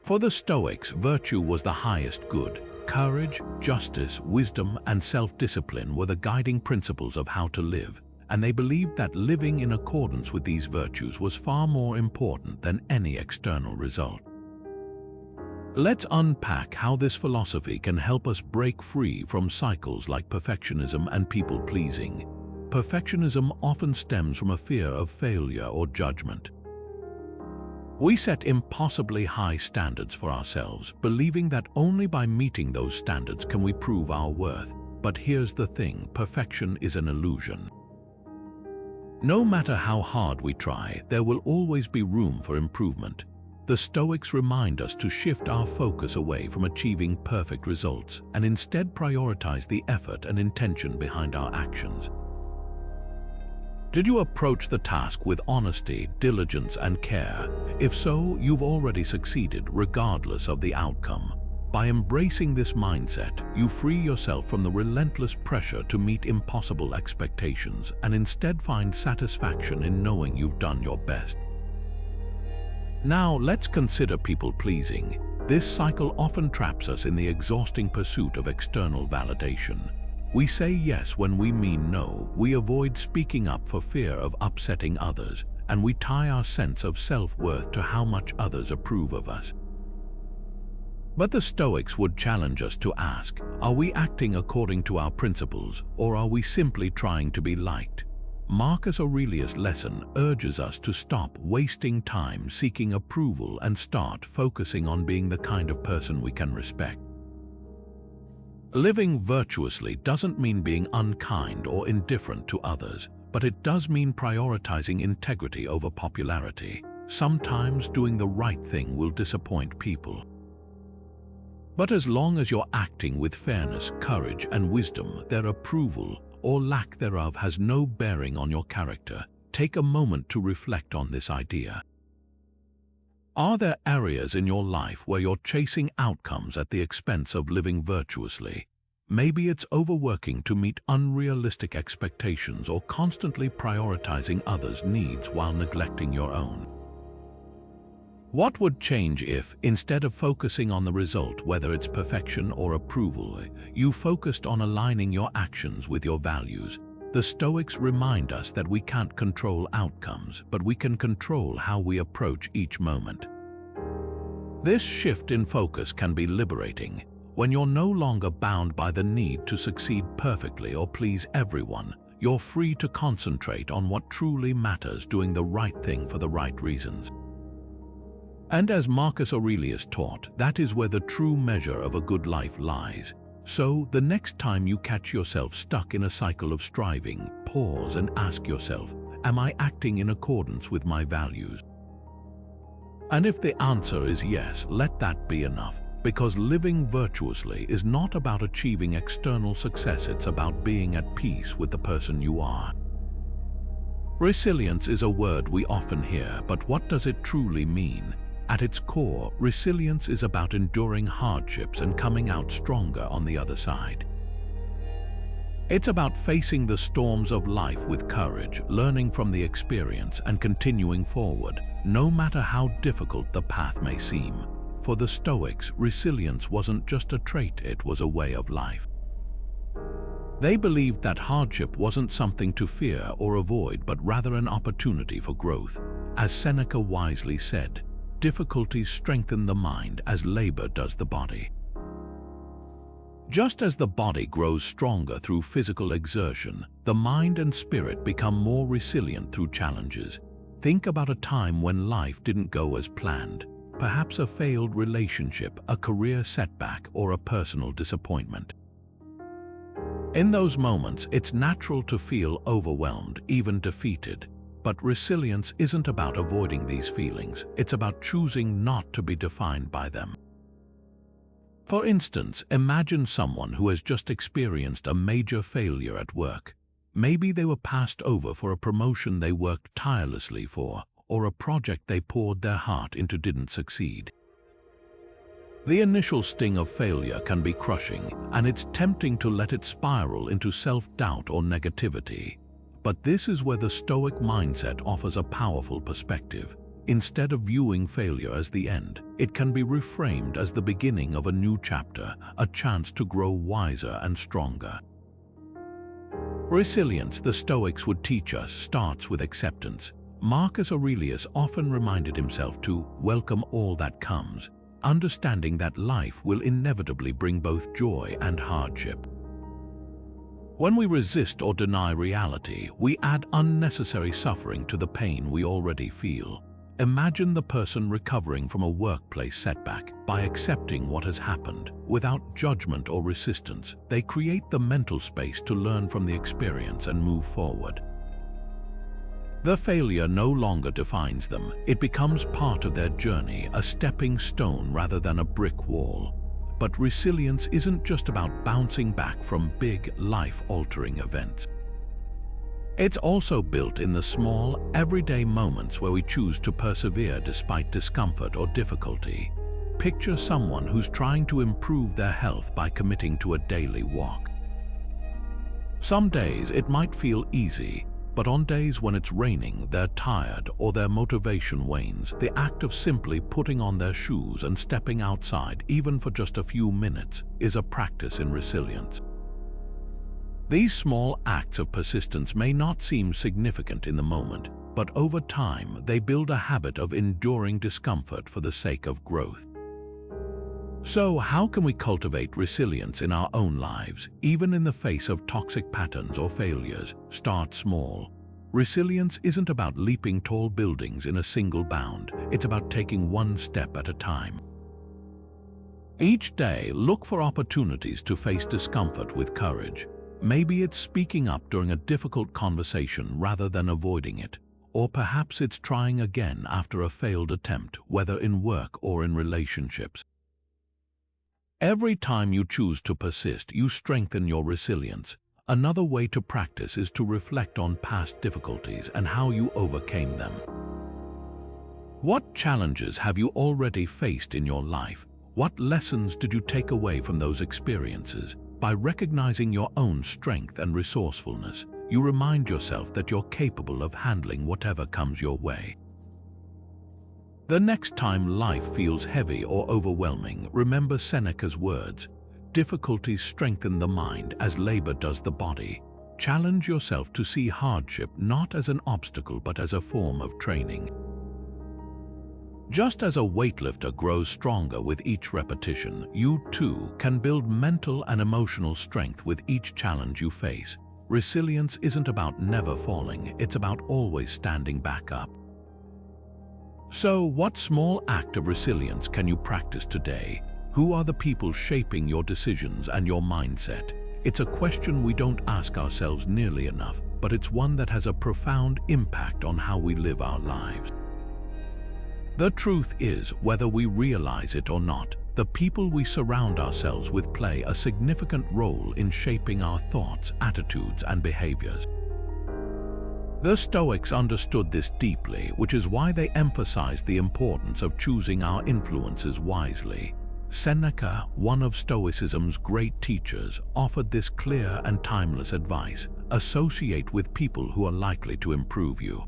For the Stoics, virtue was the highest good. Courage, justice, wisdom, and self-discipline were the guiding principles of how to live, and they believed that living in accordance with these virtues was far more important than any external result. Let's unpack how this philosophy can help us break free from cycles like perfectionism and people-pleasing. Perfectionism often stems from a fear of failure or judgment. We set impossibly high standards for ourselves, believing that only by meeting those standards can we prove our worth. But here's the thing: perfection is an illusion. No matter how hard we try, there will always be room for improvement. The Stoics remind us to shift our focus away from achieving perfect results and instead prioritize the effort and intention behind our actions. Did you approach the task with honesty, diligence, and care? If so, you've already succeeded, regardless of the outcome. By embracing this mindset, you free yourself from the relentless pressure to meet impossible expectations and instead find satisfaction in knowing you've done your best. Now, let's consider people-pleasing. This cycle often traps us in the exhausting pursuit of external validation. We say yes when we mean no, we avoid speaking up for fear of upsetting others, and we tie our sense of self-worth to how much others approve of us. But the Stoics would challenge us to ask, are we acting according to our principles, or are we simply trying to be liked? Marcus Aurelius' lesson urges us to stop wasting time seeking approval and start focusing on being the kind of person we can respect. Living virtuously doesn't mean being unkind or indifferent to others, but it does mean prioritizing integrity over popularity. Sometimes doing the right thing will disappoint people. But as long as you're acting with fairness, courage, and wisdom, their approval or lack thereof has no bearing on your character. Take a moment to reflect on this idea. Are there areas in your life where you're chasing outcomes at the expense of living virtuously? Maybe it's overworking to meet unrealistic expectations or constantly prioritizing others' needs while neglecting your own. What would change if, instead of focusing on the result, whether it's perfection or approval, you focused on aligning your actions with your values? The Stoics remind us that we can't control outcomes, but we can control how we approach each moment. This shift in focus can be liberating. When you're no longer bound by the need to succeed perfectly or please everyone, you're free to concentrate on what truly matters, doing the right thing for the right reasons. And as Marcus Aurelius taught, that is where the true measure of a good life lies. So, the next time you catch yourself stuck in a cycle of striving, pause and ask yourself, am I acting in accordance with my values? And if the answer is yes, let that be enough, because living virtuously is not about achieving external success, it's about being at peace with the person you are. Resilience is a word we often hear, but what does it truly mean? At its core, resilience is about enduring hardships and coming out stronger on the other side. It's about facing the storms of life with courage, learning from the experience, and continuing forward, no matter how difficult the path may seem. For the Stoics, resilience wasn't just a trait, it was a way of life. They believed that hardship wasn't something to fear or avoid, but rather an opportunity for growth. As Seneca wisely said, difficulties strengthen the mind as labor does the body. Just as the body grows stronger through physical exertion, the mind and spirit become more resilient through challenges. Think about a time when life didn't go as planned, perhaps a failed relationship, a career setback, or a personal disappointment. In those moments, it's natural to feel overwhelmed, even defeated. But resilience isn't about avoiding these feelings, it's about choosing not to be defined by them. For instance, imagine someone who has just experienced a major failure at work. Maybe they were passed over for a promotion they worked tirelessly for, or a project they poured their heart into didn't succeed. The initial sting of failure can be crushing, and it's tempting to let it spiral into self-doubt or negativity. But this is where the Stoic mindset offers a powerful perspective. Instead of viewing failure as the end, it can be reframed as the beginning of a new chapter, a chance to grow wiser and stronger. Resilience, the Stoics would teach us, starts with acceptance. Marcus Aurelius often reminded himself to welcome all that comes, understanding that life will inevitably bring both joy and hardship. When we resist or deny reality, we add unnecessary suffering to the pain we already feel. Imagine the person recovering from a workplace setback. By accepting what has happened, without judgment or resistance, they create the mental space to learn from the experience and move forward. The failure no longer defines them. It becomes part of their journey, a stepping stone rather than a brick wall. But resilience isn't just about bouncing back from big, life-altering events. It's also built in the small, everyday moments where we choose to persevere despite discomfort or difficulty. Picture someone who's trying to improve their health by committing to a daily walk. Some days it might feel easy, but on days when it's raining, they're tired, or their motivation wanes, the act of simply putting on their shoes and stepping outside, even for just a few minutes, is a practice in resilience. These small acts of persistence may not seem significant in the moment, but over time they build a habit of enduring discomfort for the sake of growth. So, how can we cultivate resilience in our own lives, even in the face of toxic patterns or failures? Start small. Resilience isn't about leaping tall buildings in a single bound. It's about taking one step at a time. Each day, look for opportunities to face discomfort with courage. Maybe it's speaking up during a difficult conversation rather than avoiding it. Or perhaps it's trying again after a failed attempt, whether in work or in relationships. Every time you choose to persist, you strengthen your resilience. Another way to practice is to reflect on past difficulties and how you overcame them. What challenges have you already faced in your life? What lessons did you take away from those experiences? By recognizing your own strength and resourcefulness, you remind yourself that you're capable of handling whatever comes your way. The next time life feels heavy or overwhelming, remember Seneca's words, "Difficulties strengthen the mind as labor does the body." Challenge yourself to see hardship not as an obstacle but as a form of training. Just as a weightlifter grows stronger with each repetition, you too can build mental and emotional strength with each challenge you face. Resilience isn't about never falling, it's about always standing back up. So, what small act of resilience can you practice today? Who are the people shaping your decisions and your mindset? It's a question we don't ask ourselves nearly enough, but it's one that has a profound impact on how we live our lives. The truth is, whether we realize it or not, the people we surround ourselves with play a significant role in shaping our thoughts, attitudes, and behaviors. The Stoics understood this deeply, which is why they emphasized the importance of choosing our influences wisely. Seneca, one of Stoicism's great teachers, offered this clear and timeless advice: associate with people who are likely to improve you.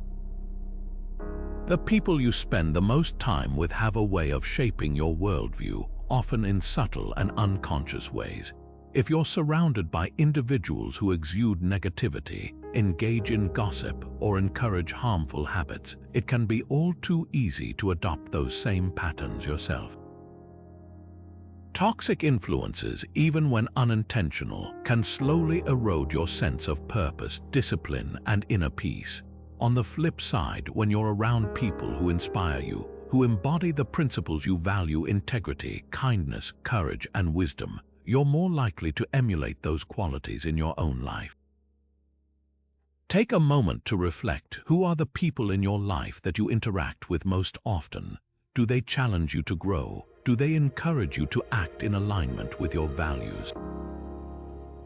The people you spend the most time with have a way of shaping your worldview, often in subtle and unconscious ways. If you're surrounded by individuals who exude negativity, engage in gossip, or encourage harmful habits, it can be all too easy to adopt those same patterns yourself. Toxic influences, even when unintentional, can slowly erode your sense of purpose, discipline, and inner peace. On the flip side, when you're around people who inspire you, who embody the principles you value: integrity, kindness, courage, and wisdom, you're more likely to emulate those qualities in your own life. Take a moment to reflect. Who are the people in your life that you interact with most often? Do they challenge you to grow? Do they encourage you to act in alignment with your values?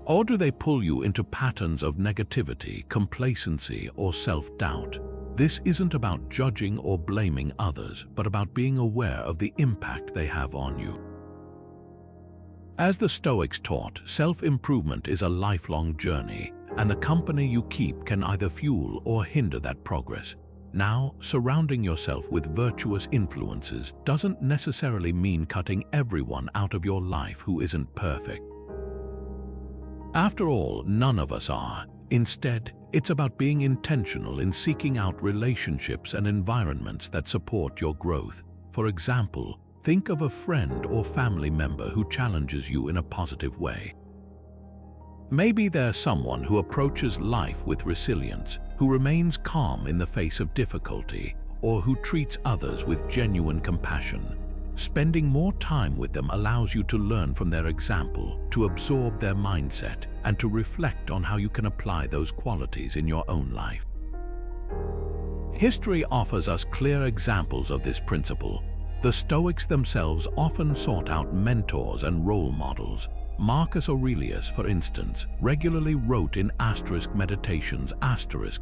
Or do they pull you into patterns of negativity, complacency, or self-doubt? This isn't about judging or blaming others, but about being aware of the impact they have on you. As the Stoics taught, self-improvement is a lifelong journey, and the company you keep can either fuel or hinder that progress. Now, surrounding yourself with virtuous influences doesn't necessarily mean cutting everyone out of your life who isn't perfect. After all, none of us are. Instead, it's about being intentional in seeking out relationships and environments that support your growth. For example, think of a friend or family member who challenges you in a positive way. Maybe they're someone who approaches life with resilience, who remains calm in the face of difficulty, or who treats others with genuine compassion. Spending more time with them allows you to learn from their example, to absorb their mindset, and to reflect on how you can apply those qualities in your own life. History offers us clear examples of this principle. The Stoics themselves often sought out mentors and role models. Marcus Aurelius, for instance, regularly wrote in *meditations*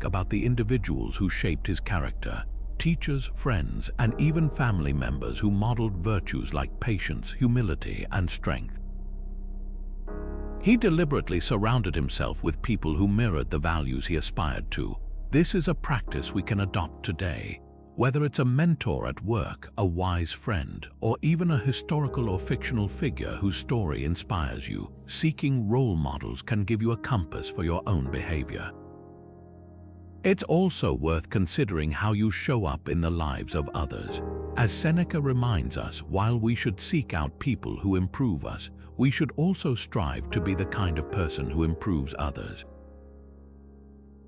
about the individuals who shaped his character. Teachers, friends, and even family members who modeled virtues like patience, humility, and strength. He deliberately surrounded himself with people who mirrored the values he aspired to. This is a practice we can adopt today. Whether it's a mentor at work, a wise friend, or even a historical or fictional figure whose story inspires you, seeking role models can give you a compass for your own behavior. It's also worth considering how you show up in the lives of others. As Seneca reminds us, while we should seek out people who improve us, we should also strive to be the kind of person who improves others.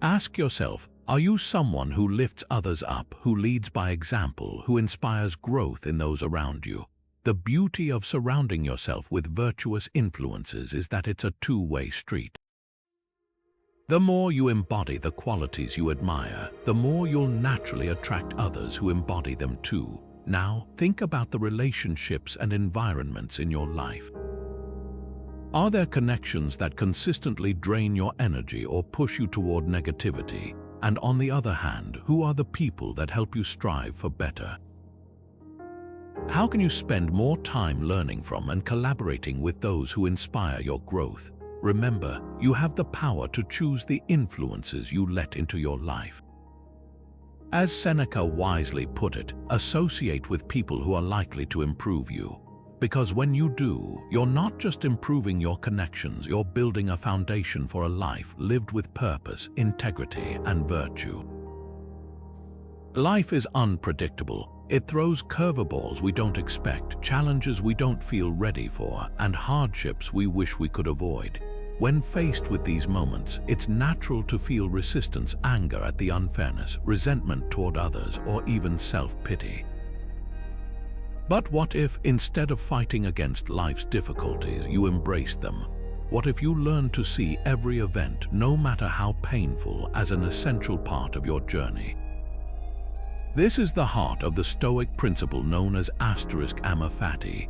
Ask yourself, are you someone who lifts others up, who leads by example, who inspires growth in those around you? The beauty of surrounding yourself with virtuous influences is that it's a two-way street. The more you embody the qualities you admire, the more you'll naturally attract others who embody them too. Now, think about the relationships and environments in your life. Are there connections that consistently drain your energy or push you toward negativity? And on the other hand, who are the people that help you strive for better? How can you spend more time learning from and collaborating with those who inspire your growth? Remember, you have the power to choose the influences you let into your life. As Seneca wisely put it, associate with people who are likely to improve you. Because when you do, you're not just improving your connections, you're building a foundation for a life lived with purpose, integrity, and virtue. Life is unpredictable. It throws curveballs we don't expect, challenges we don't feel ready for, and hardships we wish we could avoid. When faced with these moments, it's natural to feel resistance, anger at the unfairness, resentment toward others, or even self-pity. But what if, instead of fighting against life's difficulties, you embraced them? What if you learned to see every event, no matter how painful, as an essential part of your journey? This is the heart of the Stoic principle known as Amor Fati,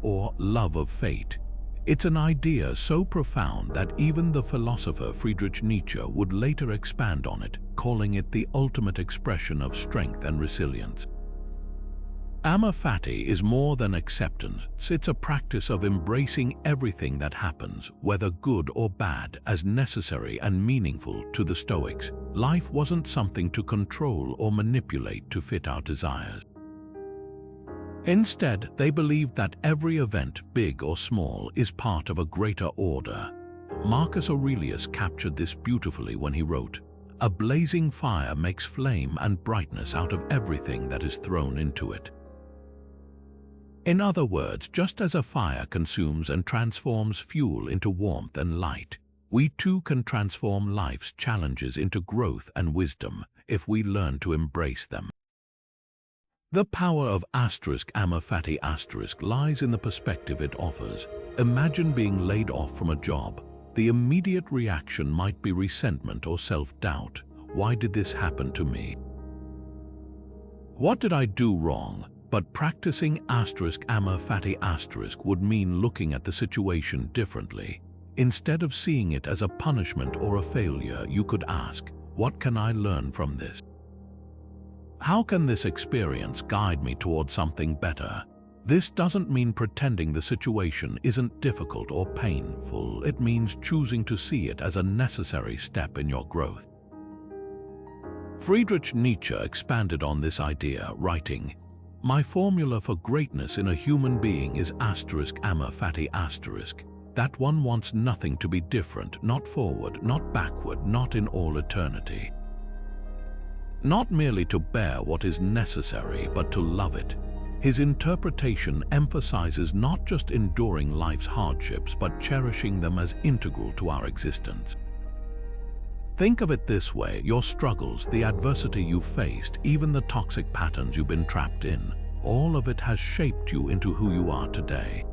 or love of fate. It's an idea so profound that even the philosopher Friedrich Nietzsche would later expand on it, calling it the ultimate expression of strength and resilience. Amor Fati is more than acceptance. It's a practice of embracing everything that happens, whether good or bad, as necessary and meaningful. To the Stoics, life wasn't something to control or manipulate to fit our desires. Instead, they believed that every event, big or small, is part of a greater order. Marcus Aurelius captured this beautifully when he wrote, "A blazing fire makes flame and brightness out of everything that is thrown into it." In other words, just as a fire consumes and transforms fuel into warmth and light, we too can transform life's challenges into growth and wisdom if we learn to embrace them. The power of Amor Fati lies in the perspective it offers. Imagine being laid off from a job. The immediate reaction might be resentment or self-doubt. Why did this happen to me? What did I do wrong? But practicing Amor Fati would mean looking at the situation differently. Instead of seeing it as a punishment or a failure, you could ask, what can I learn from this? How can this experience guide me toward something better? This doesn't mean pretending the situation isn't difficult or painful. It means choosing to see it as a necessary step in your growth. Friedrich Nietzsche expanded on this idea, writing, "My formula for greatness in a human being is Amor Fati that one wants nothing to be different, not forward, not backward, not in all eternity. Not merely to bear what is necessary, but to love it." His interpretation emphasizes not just enduring life's hardships, but cherishing them as integral to our existence. Think of it this way: your struggles, the adversity you've faced, even the toxic patterns you've been trapped in, all of it has shaped you into who you are today.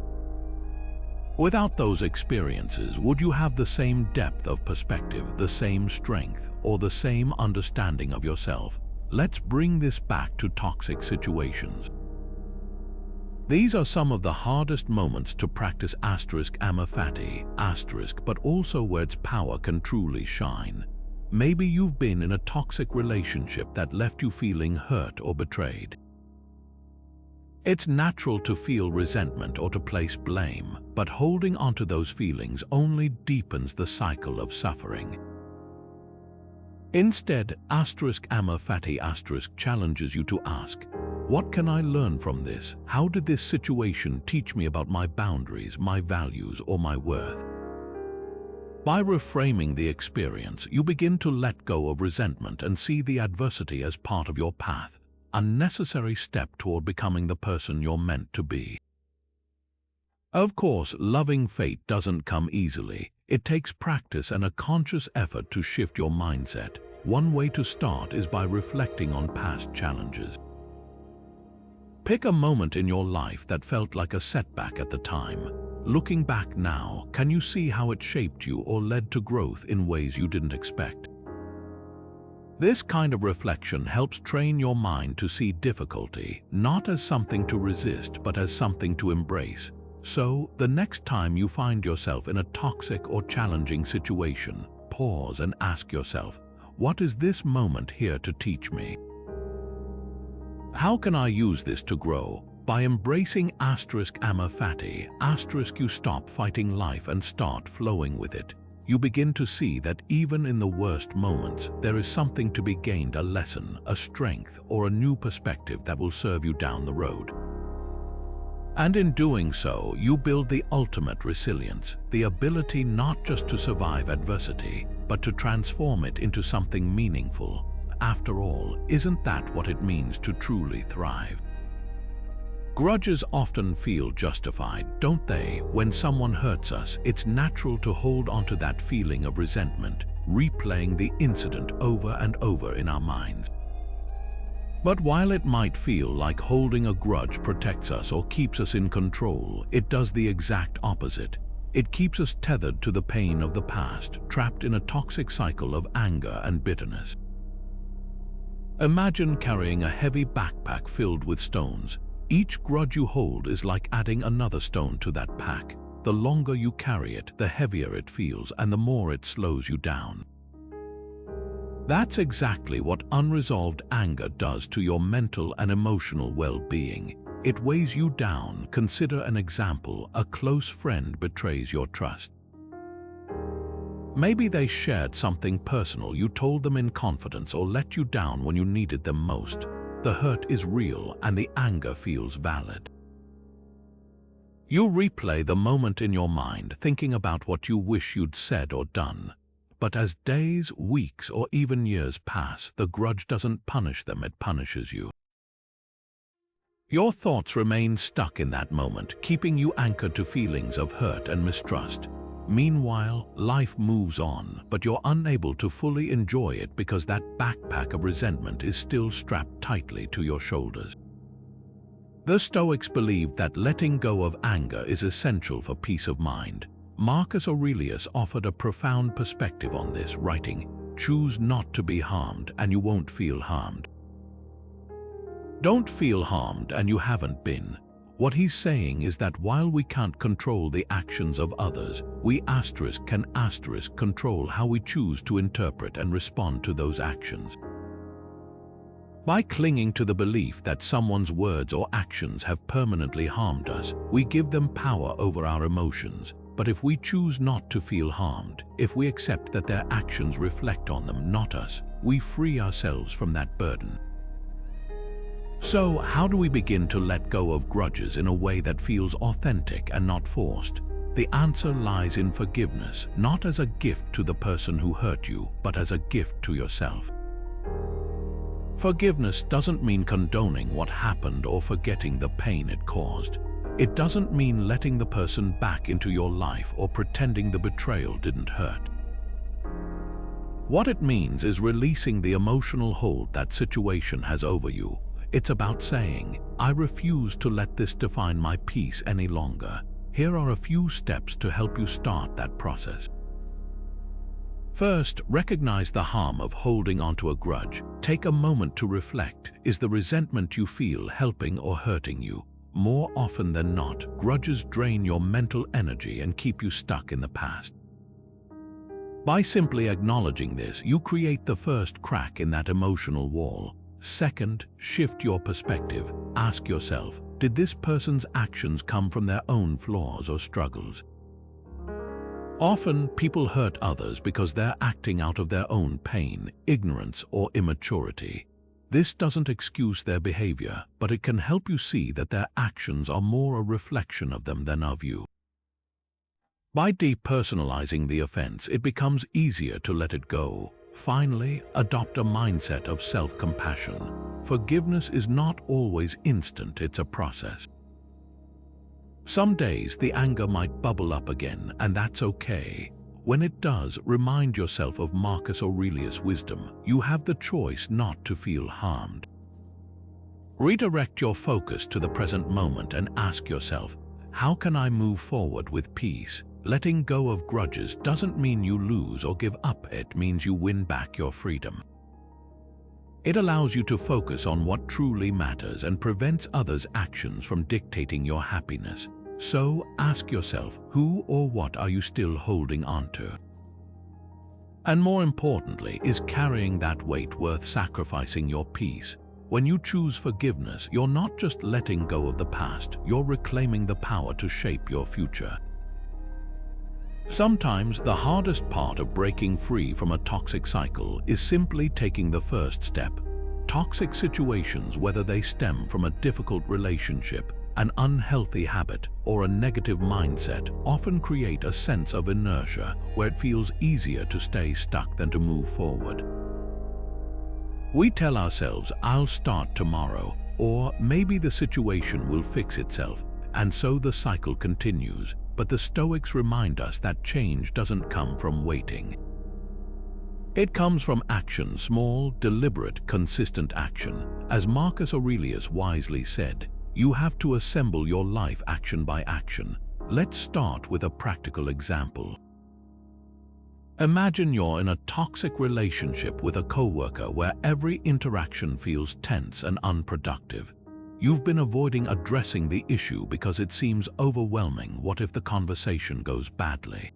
Without those experiences, would you have the same depth of perspective, the same strength, or the same understanding of yourself? Let's bring this back to toxic situations. These are some of the hardest moments to practice Amor Fati, but also where its power can truly shine. Maybe you've been in a toxic relationship that left you feeling hurt or betrayed. It's natural to feel resentment or to place blame, but holding onto those feelings only deepens the cycle of suffering. Instead, Amor Fati challenges you to ask, what can I learn from this? How did this situation teach me about my boundaries, my values, or my worth? By reframing the experience, you begin to let go of resentment and see the adversity as part of your path, a necessary step toward becoming the person you're meant to be. Of course, loving fate doesn't come easily. It takes practice and a conscious effort to shift your mindset. One way to start is by reflecting on past challenges. Pick a moment in your life that felt like a setback at the time. Looking back now, can you see how it shaped you or led to growth in ways you didn't expect? This kind of reflection helps train your mind to see difficulty not as something to resist, but as something to embrace. So, the next time you find yourself in a toxic or challenging situation, pause and ask yourself, what is this moment here to teach me? How can I use this to grow? By embracing Amor Fati, you stop fighting life and start flowing with it. You begin to see that even in the worst moments, there is something to be gained, a lesson, a strength, or a new perspective that will serve you down the road. And in doing so, you build the ultimate resilience, the ability not just to survive adversity, but to transform it into something meaningful. After all, isn't that what it means to truly thrive? Grudges often feel justified, don't they? When someone hurts us, it's natural to hold onto that feeling of resentment, replaying the incident over and over in our minds. But while it might feel like holding a grudge protects us or keeps us in control, it does the exact opposite. It keeps us tethered to the pain of the past, trapped in a toxic cycle of anger and bitterness. Imagine carrying a heavy backpack filled with stones. Each grudge you hold is like adding another stone to that pack. The longer you carry it, the heavier it feels and the more it slows you down. That's exactly what unresolved anger does to your mental and emotional well-being. It weighs you down. Consider an example: a close friend betrays your trust. Maybe they shared something personal, you told them in confidence, or let you down when you needed them most. The hurt is real and the anger feels valid. You replay the moment in your mind, thinking about what you wish you'd said or done. But as days, weeks, or even years pass, the grudge doesn't punish them, it punishes you. Your thoughts remain stuck in that moment, keeping you anchored to feelings of hurt and mistrust. Meanwhile, life moves on, but you're unable to fully enjoy it because that backpack of resentment is still strapped tightly to your shoulders. The Stoics believed that letting go of anger is essential for peace of mind. Marcus Aurelius offered a profound perspective on this, writing, "Choose not to be harmed and you won't feel harmed." Don't feel harmed and you haven't been. What he's saying is that while we can't control the actions of others, we can control how we choose to interpret and respond to those actions. By clinging to the belief that someone's words or actions have permanently harmed us, we give them power over our emotions. But if we choose not to feel harmed, if we accept that their actions reflect on them, not us, we free ourselves from that burden. So, how do we begin to let go of grudges in a way that feels authentic and not forced? The answer lies in forgiveness, not as a gift to the person who hurt you, but as a gift to yourself. Forgiveness doesn't mean condoning what happened or forgetting the pain it caused. It doesn't mean letting the person back into your life or pretending the betrayal didn't hurt. What it means is releasing the emotional hold that situation has over you. It's about saying, "I refuse to let this define my peace any longer." Here are a few steps to help you start that process. First, recognize the harm of holding onto a grudge. Take a moment to reflect. Is the resentment you feel helping or hurting you? More often than not, grudges drain your mental energy and keep you stuck in the past. By simply acknowledging this, you create the first crack in that emotional wall. Second, shift your perspective. Ask yourself, did this person's actions come from their own flaws or struggles? Often, people hurt others because they're acting out of their own pain, ignorance, or immaturity. This doesn't excuse their behavior, but it can help you see that their actions are more a reflection of them than of you. By depersonalizing the offense, it becomes easier to let it go. Finally, adopt a mindset of self-compassion. Forgiveness is not always instant, it's a process. Some days the anger might bubble up again, and that's okay. When it does, remind yourself of Marcus Aurelius' wisdom. You have the choice not to feel harmed. Redirect your focus to the present moment and ask yourself, how can I move forward with peace? Letting go of grudges doesn't mean you lose or give up, it means you win back your freedom. It allows you to focus on what truly matters and prevents others' actions from dictating your happiness. So ask yourself, who or what are you still holding on to? And more importantly, is carrying that weight worth sacrificing your peace? When you choose forgiveness, you're not just letting go of the past, you're reclaiming the power to shape your future. Sometimes the hardest part of breaking free from a toxic cycle is simply taking the first step. Toxic situations, whether they stem from a difficult relationship, an unhealthy habit, or a negative mindset, often create a sense of inertia where it feels easier to stay stuck than to move forward. We tell ourselves, "I'll start tomorrow," or "maybe the situation will fix itself," and so the cycle continues. But the Stoics remind us that change doesn't come from waiting. It comes from action, small, deliberate, consistent action. As Marcus Aurelius wisely said, you have to assemble your life action by action. Let's start with a practical example. Imagine you're in a toxic relationship with a coworker where every interaction feels tense and unproductive. You've been avoiding addressing the issue because it seems overwhelming. What if the conversation goes badly?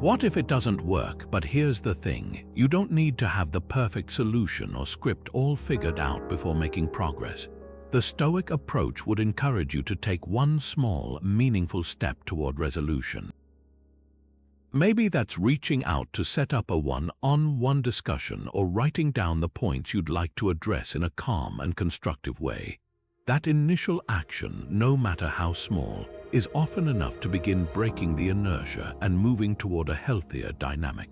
What if it doesn't work? But here's the thing, you don't need to have the perfect solution or script all figured out before making progress. The Stoic approach would encourage you to take one small, meaningful step toward resolution. Maybe that's reaching out to set up a one-on-one discussion or writing down the points you'd like to address in a calm and constructive way. That initial action, no matter how small, is often enough to begin breaking the inertia and moving toward a healthier dynamic.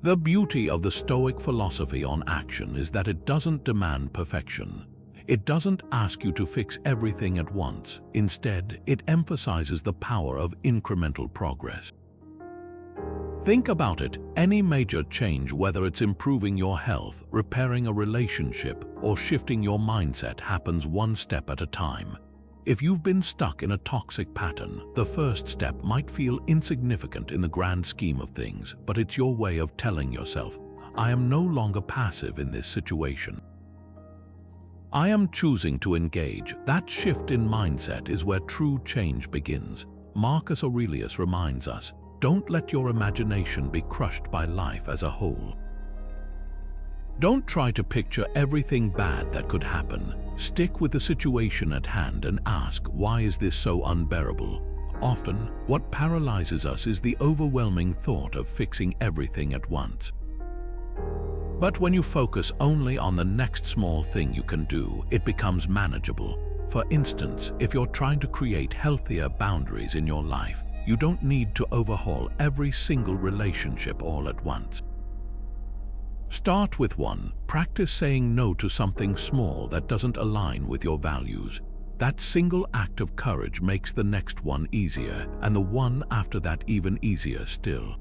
The beauty of the Stoic philosophy on action is that it doesn't demand perfection. It doesn't ask you to fix everything at once. Instead, it emphasizes the power of incremental progress. Think about it. Any major change, whether it's improving your health, repairing a relationship, or shifting your mindset, happens one step at a time. If you've been stuck in a toxic pattern, the first step might feel insignificant in the grand scheme of things, but it's your way of telling yourself, I am no longer passive in this situation. I am choosing to engage. That shift in mindset is where true change begins. Marcus Aurelius reminds us, don't let your imagination be crushed by life as a whole. Don't try to picture everything bad that could happen. Stick with the situation at hand and ask, why is this so unbearable? Often, what paralyzes us is the overwhelming thought of fixing everything at once. But when you focus only on the next small thing you can do, it becomes manageable. For instance, if you're trying to create healthier boundaries in your life, you don't need to overhaul every single relationship all at once. Start with one. Practice saying no to something small that doesn't align with your values. That single act of courage makes the next one easier, and the one after that even easier still.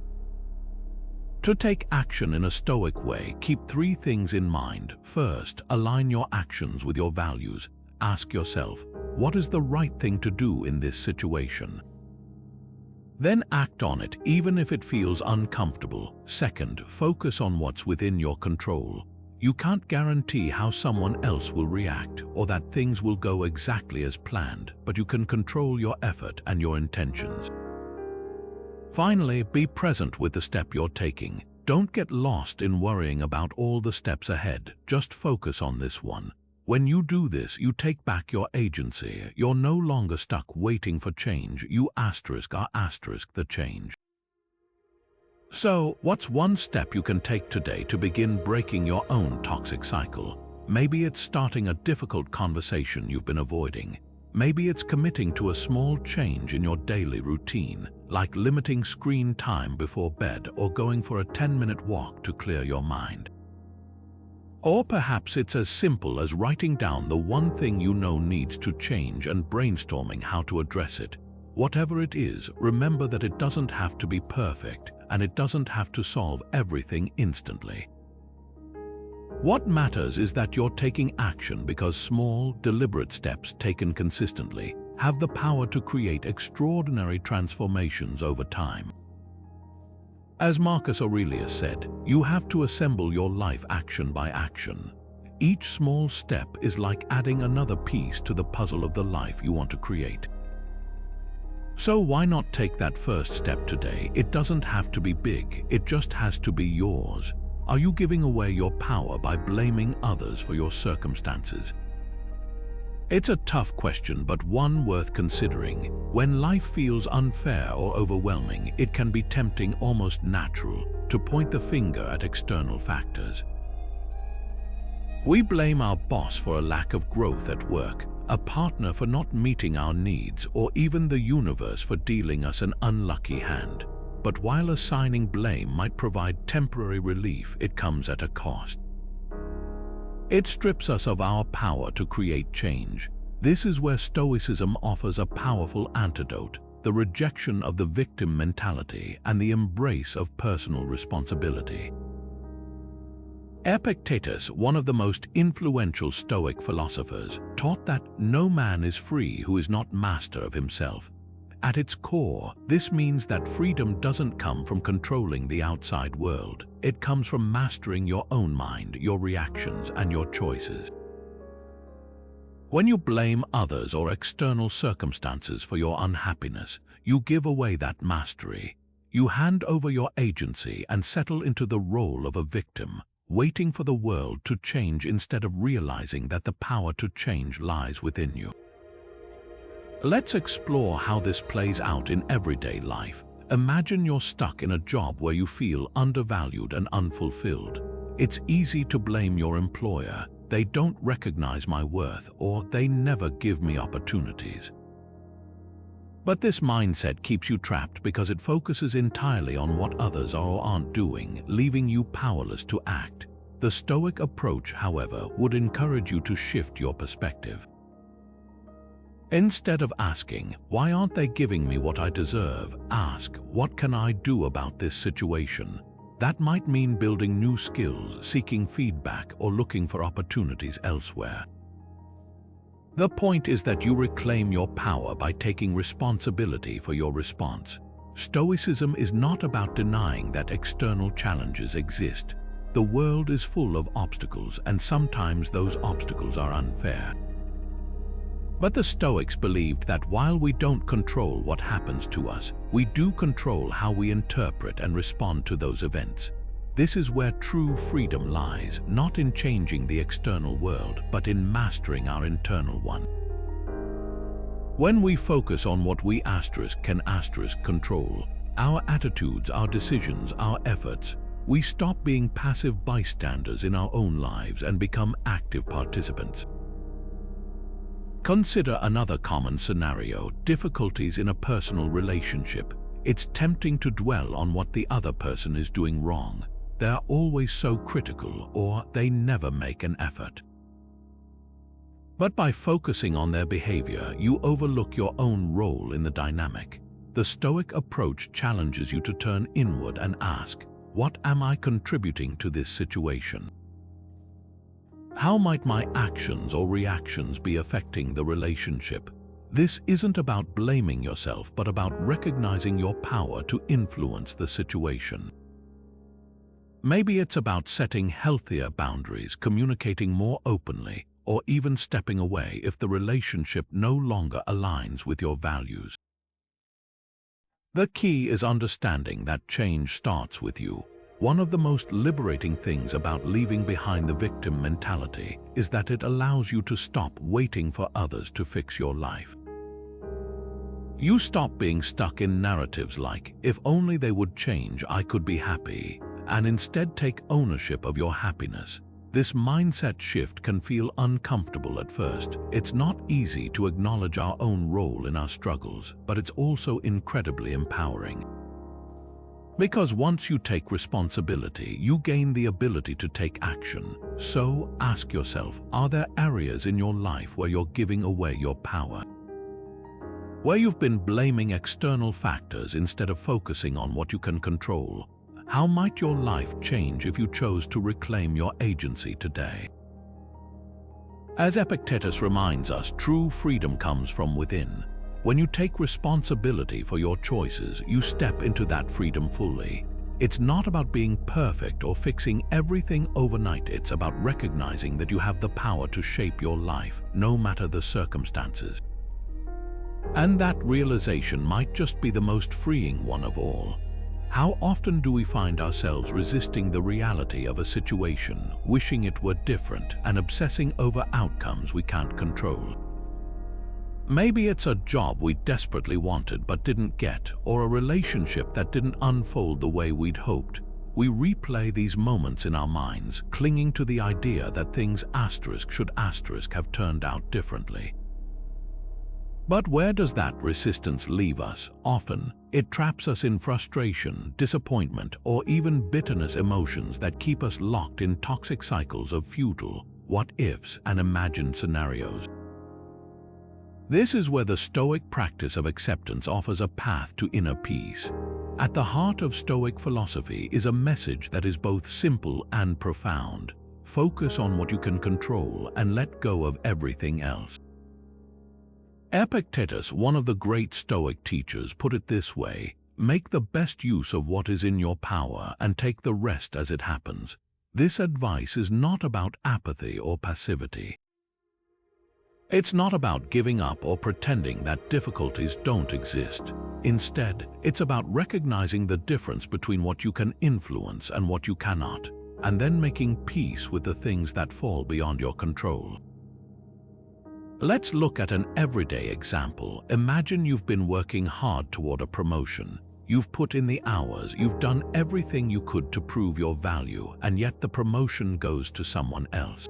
To take action in a Stoic way, keep three things in mind. First, align your actions with your values. Ask yourself, what is the right thing to do in this situation? Then act on it, even if it feels uncomfortable. Second, focus on what's within your control. You can't guarantee how someone else will react or that things will go exactly as planned, but you can control your effort and your intentions. Finally, be present with the step you're taking. Don't get lost in worrying about all the steps ahead. Just focus on this one. When you do this, you take back your agency. You're no longer stuck waiting for change. You are the change. So, what's one step you can take today to begin breaking your own toxic cycle? Maybe it's starting a difficult conversation you've been avoiding. Maybe it's committing to a small change in your daily routine, like limiting screen time before bed or going for a 10-minute walk to clear your mind. Or perhaps it's as simple as writing down the one thing you know needs to change and brainstorming how to address it. Whatever it is, remember that it doesn't have to be perfect, and it doesn't have to solve everything instantly. What matters is that you're taking action, because small, deliberate steps taken consistently have the power to create extraordinary transformations over time. As Marcus Aurelius said, you have to assemble your life action by action. Each small step is like adding another piece to the puzzle of the life you want to create. So why not take that first step today? It doesn't have to be big, it just has to be yours. Are you giving away your power by blaming others for your circumstances? It's a tough question, but one worth considering. When life feels unfair or overwhelming, it can be tempting, almost natural, to point the finger at external factors. We blame our boss for a lack of growth at work, a partner for not meeting our needs, or even the universe for dealing us an unlucky hand. But while assigning blame might provide temporary relief, it comes at a cost. It strips us of our power to create change. This is where Stoicism offers a powerful antidote: the rejection of the victim mentality and the embrace of personal responsibility. Epictetus, one of the most influential Stoic philosophers, taught that no man is free who is not master of himself. At its core, this means that freedom doesn't come from controlling the outside world. It comes from mastering your own mind, your reactions, and your choices. When you blame others or external circumstances for your unhappiness, you give away that mastery. You hand over your agency and settle into the role of a victim, waiting for the world to change instead of realizing that the power to change lies within you. Let's explore how this plays out in everyday life. Imagine you're stuck in a job where you feel undervalued and unfulfilled. It's easy to blame your employer. They don't recognize my worth, or they never give me opportunities. But this mindset keeps you trapped because it focuses entirely on what others are or aren't doing, leaving you powerless to act. The Stoic approach, however, would encourage you to shift your perspective. Instead of asking, "Why aren't they giving me what I deserve?" ask, "What can I do about this situation?" That might mean building new skills, seeking feedback, or looking for opportunities elsewhere. The point is that you reclaim your power by taking responsibility for your response. Stoicism is not about denying that external challenges exist. The world is full of obstacles, and sometimes those obstacles are unfair. But the Stoics believed that while we don't control what happens to us, we do control how we interpret and respond to those events. This is where true freedom lies, not in changing the external world, but in mastering our internal one. When we focus on what we can control, our attitudes, our decisions, our efforts, we stop being passive bystanders in our own lives and become active participants. Consider another common scenario: difficulties in a personal relationship. It's tempting to dwell on what the other person is doing wrong. They're always so critical, or they never make an effort. But by focusing on their behavior, you overlook your own role in the dynamic. The Stoic approach challenges you to turn inward and ask, "What am I contributing to this situation? How might my actions or reactions be affecting the relationship?" This isn't about blaming yourself, but about recognizing your power to influence the situation. Maybe it's about setting healthier boundaries, communicating more openly, or even stepping away if the relationship no longer aligns with your values. The key is understanding that change starts with you. One of the most liberating things about leaving behind the victim mentality is that it allows you to stop waiting for others to fix your life. You stop being stuck in narratives like, "If only they would change, I could be happy," and instead take ownership of your happiness. This mindset shift can feel uncomfortable at first. It's not easy to acknowledge our own role in our struggles, but it's also incredibly empowering. Because once you take responsibility, you gain the ability to take action. So ask yourself, are there areas in your life where you're giving away your power? Where you've been blaming external factors instead of focusing on what you can control? How might your life change if you chose to reclaim your agency today? As Epictetus reminds us, true freedom comes from within. When you take responsibility for your choices, you step into that freedom fully. It's not about being perfect or fixing everything overnight. It's about recognizing that you have the power to shape your life, no matter the circumstances. And that realization might just be the most freeing one of all. How often do we find ourselves resisting the reality of a situation, wishing it were different, and obsessing over outcomes we can't control? Maybe it's a job we desperately wanted but didn't get, or a relationship that didn't unfold the way we'd hoped. We replay these moments in our minds, clinging to the idea that things should have turned out differently. But where does that resistance leave us? Often, it traps us in frustration, disappointment, or even bitterness, emotions that keep us locked in toxic cycles of futile what-ifs and imagined scenarios. This is where the Stoic practice of acceptance offers a path to inner peace. At the heart of Stoic philosophy is a message that is both simple and profound. Focus on what you can control and let go of everything else. Epictetus, one of the great Stoic teachers, put it this way: make the best use of what is in your power and take the rest as it happens. This advice is not about apathy or passivity. It's not about giving up or pretending that difficulties don't exist. Instead, it's about recognizing the difference between what you can influence and what you cannot, and then making peace with the things that fall beyond your control. Let's look at an everyday example. Imagine you've been working hard toward a promotion. You've put in the hours, you've done everything you could to prove your value, and yet the promotion goes to someone else.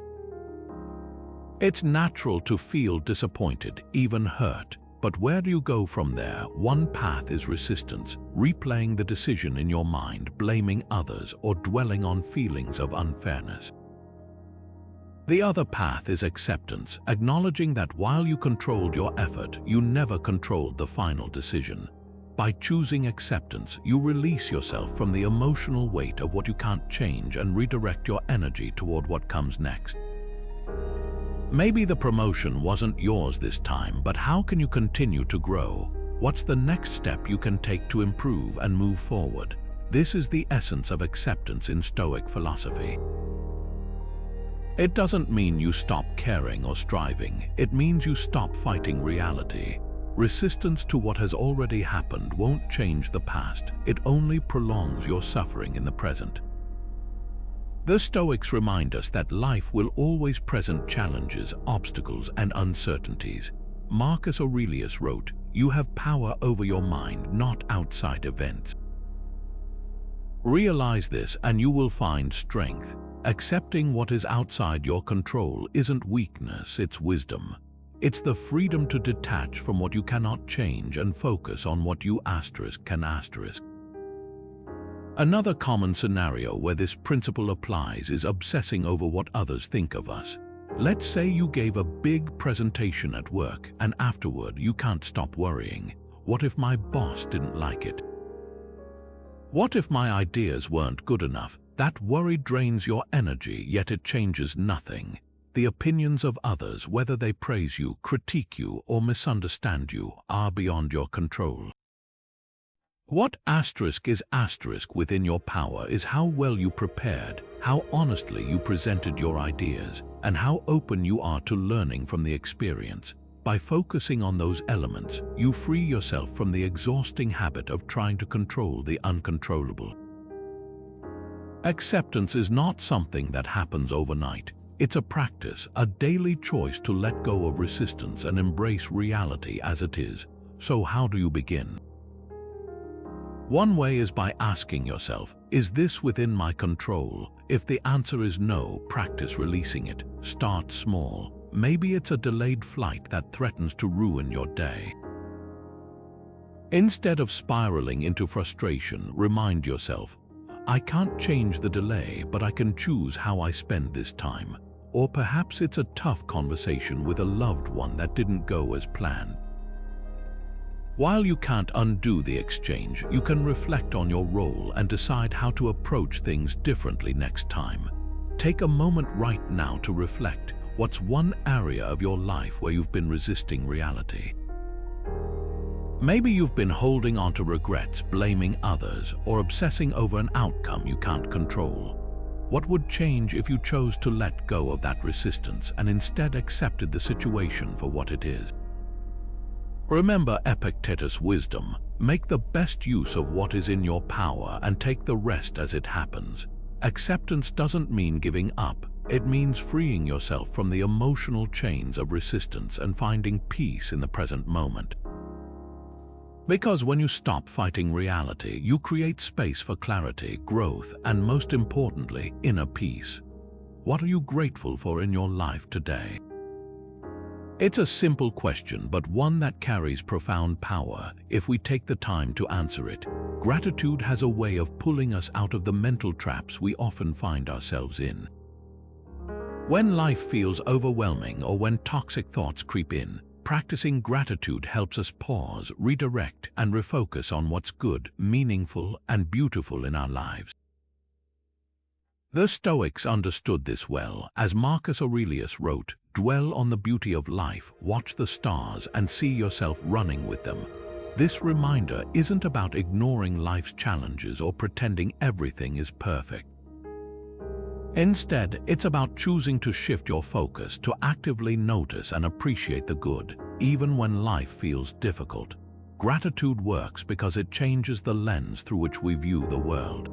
It's natural to feel disappointed, even hurt. But where do you go from there? One path is resistance, replaying the decision in your mind, blaming others, or dwelling on feelings of unfairness. The other path is acceptance, acknowledging that while you controlled your effort, you never controlled the final decision. By choosing acceptance, you release yourself from the emotional weight of what you can't change and redirect your energy toward what comes next. Maybe the promotion wasn't yours this time, but how can you continue to grow? What's the next step you can take to improve and move forward? This is the essence of acceptance in Stoic philosophy. It doesn't mean you stop caring or striving. It means you stop fighting reality. Resistance to what has already happened won't change the past. It only prolongs your suffering in the present. The Stoics remind us that life will always present challenges, obstacles, and uncertainties. Marcus Aurelius wrote, "You have power over your mind, not outside events." Realize this and you will find strength. Accepting what is outside your control isn't weakness, it's wisdom. It's the freedom to detach from what you cannot change and focus on what you can. Another common scenario where this principle applies is obsessing over what others think of us. Let's say you gave a big presentation at work and afterward you can't stop worrying. What if my boss didn't like it? What if my ideas weren't good enough? That worry drains your energy, yet it changes nothing. The opinions of others, whether they praise you, critique you, or misunderstand you, are beyond your control. What is within your power is how well you prepared, how honestly you presented your ideas, and how open you are to learning from the experience. By focusing on those elements, you free yourself from the exhausting habit of trying to control the uncontrollable. Acceptance is not something that happens overnight. It's a practice, a daily choice to let go of resistance and embrace reality as it is. So how do you begin? One way is by asking yourself, is this within my control? If the answer is no, practice releasing it. Start small. Maybe it's a delayed flight that threatens to ruin your day. Instead of spiraling into frustration, remind yourself, I can't change the delay, but I can choose how I spend this time. Or perhaps it's a tough conversation with a loved one that didn't go as planned. While you can't undo the exchange, you can reflect on your role and decide how to approach things differently next time. Take a moment right now to reflect. What's one area of your life where you've been resisting reality? Maybe you've been holding on to regrets, blaming others, or obsessing over an outcome you can't control. What would change if you chose to let go of that resistance and instead accepted the situation for what it is? Remember Epictetus' wisdom. Make the best use of what is in your power and take the rest as it happens. Acceptance doesn't mean giving up. It means freeing yourself from the emotional chains of resistance and finding peace in the present moment. Because when you stop fighting reality, you create space for clarity, growth, and most importantly, inner peace. What are you grateful for in your life today? It's a simple question, but one that carries profound power if we take the time to answer it. Gratitude has a way of pulling us out of the mental traps we often find ourselves in. When life feels overwhelming or when toxic thoughts creep in, practicing gratitude helps us pause, redirect, and refocus on what's good, meaningful, and beautiful in our lives. The Stoics understood this well. As Marcus Aurelius wrote, "Dwell on the beauty of life, watch the stars, and see yourself running with them." This reminder isn't about ignoring life's challenges or pretending everything is perfect. Instead, it's about choosing to shift your focus to actively notice and appreciate the good, even when life feels difficult. Gratitude works because it changes the lens through which we view the world.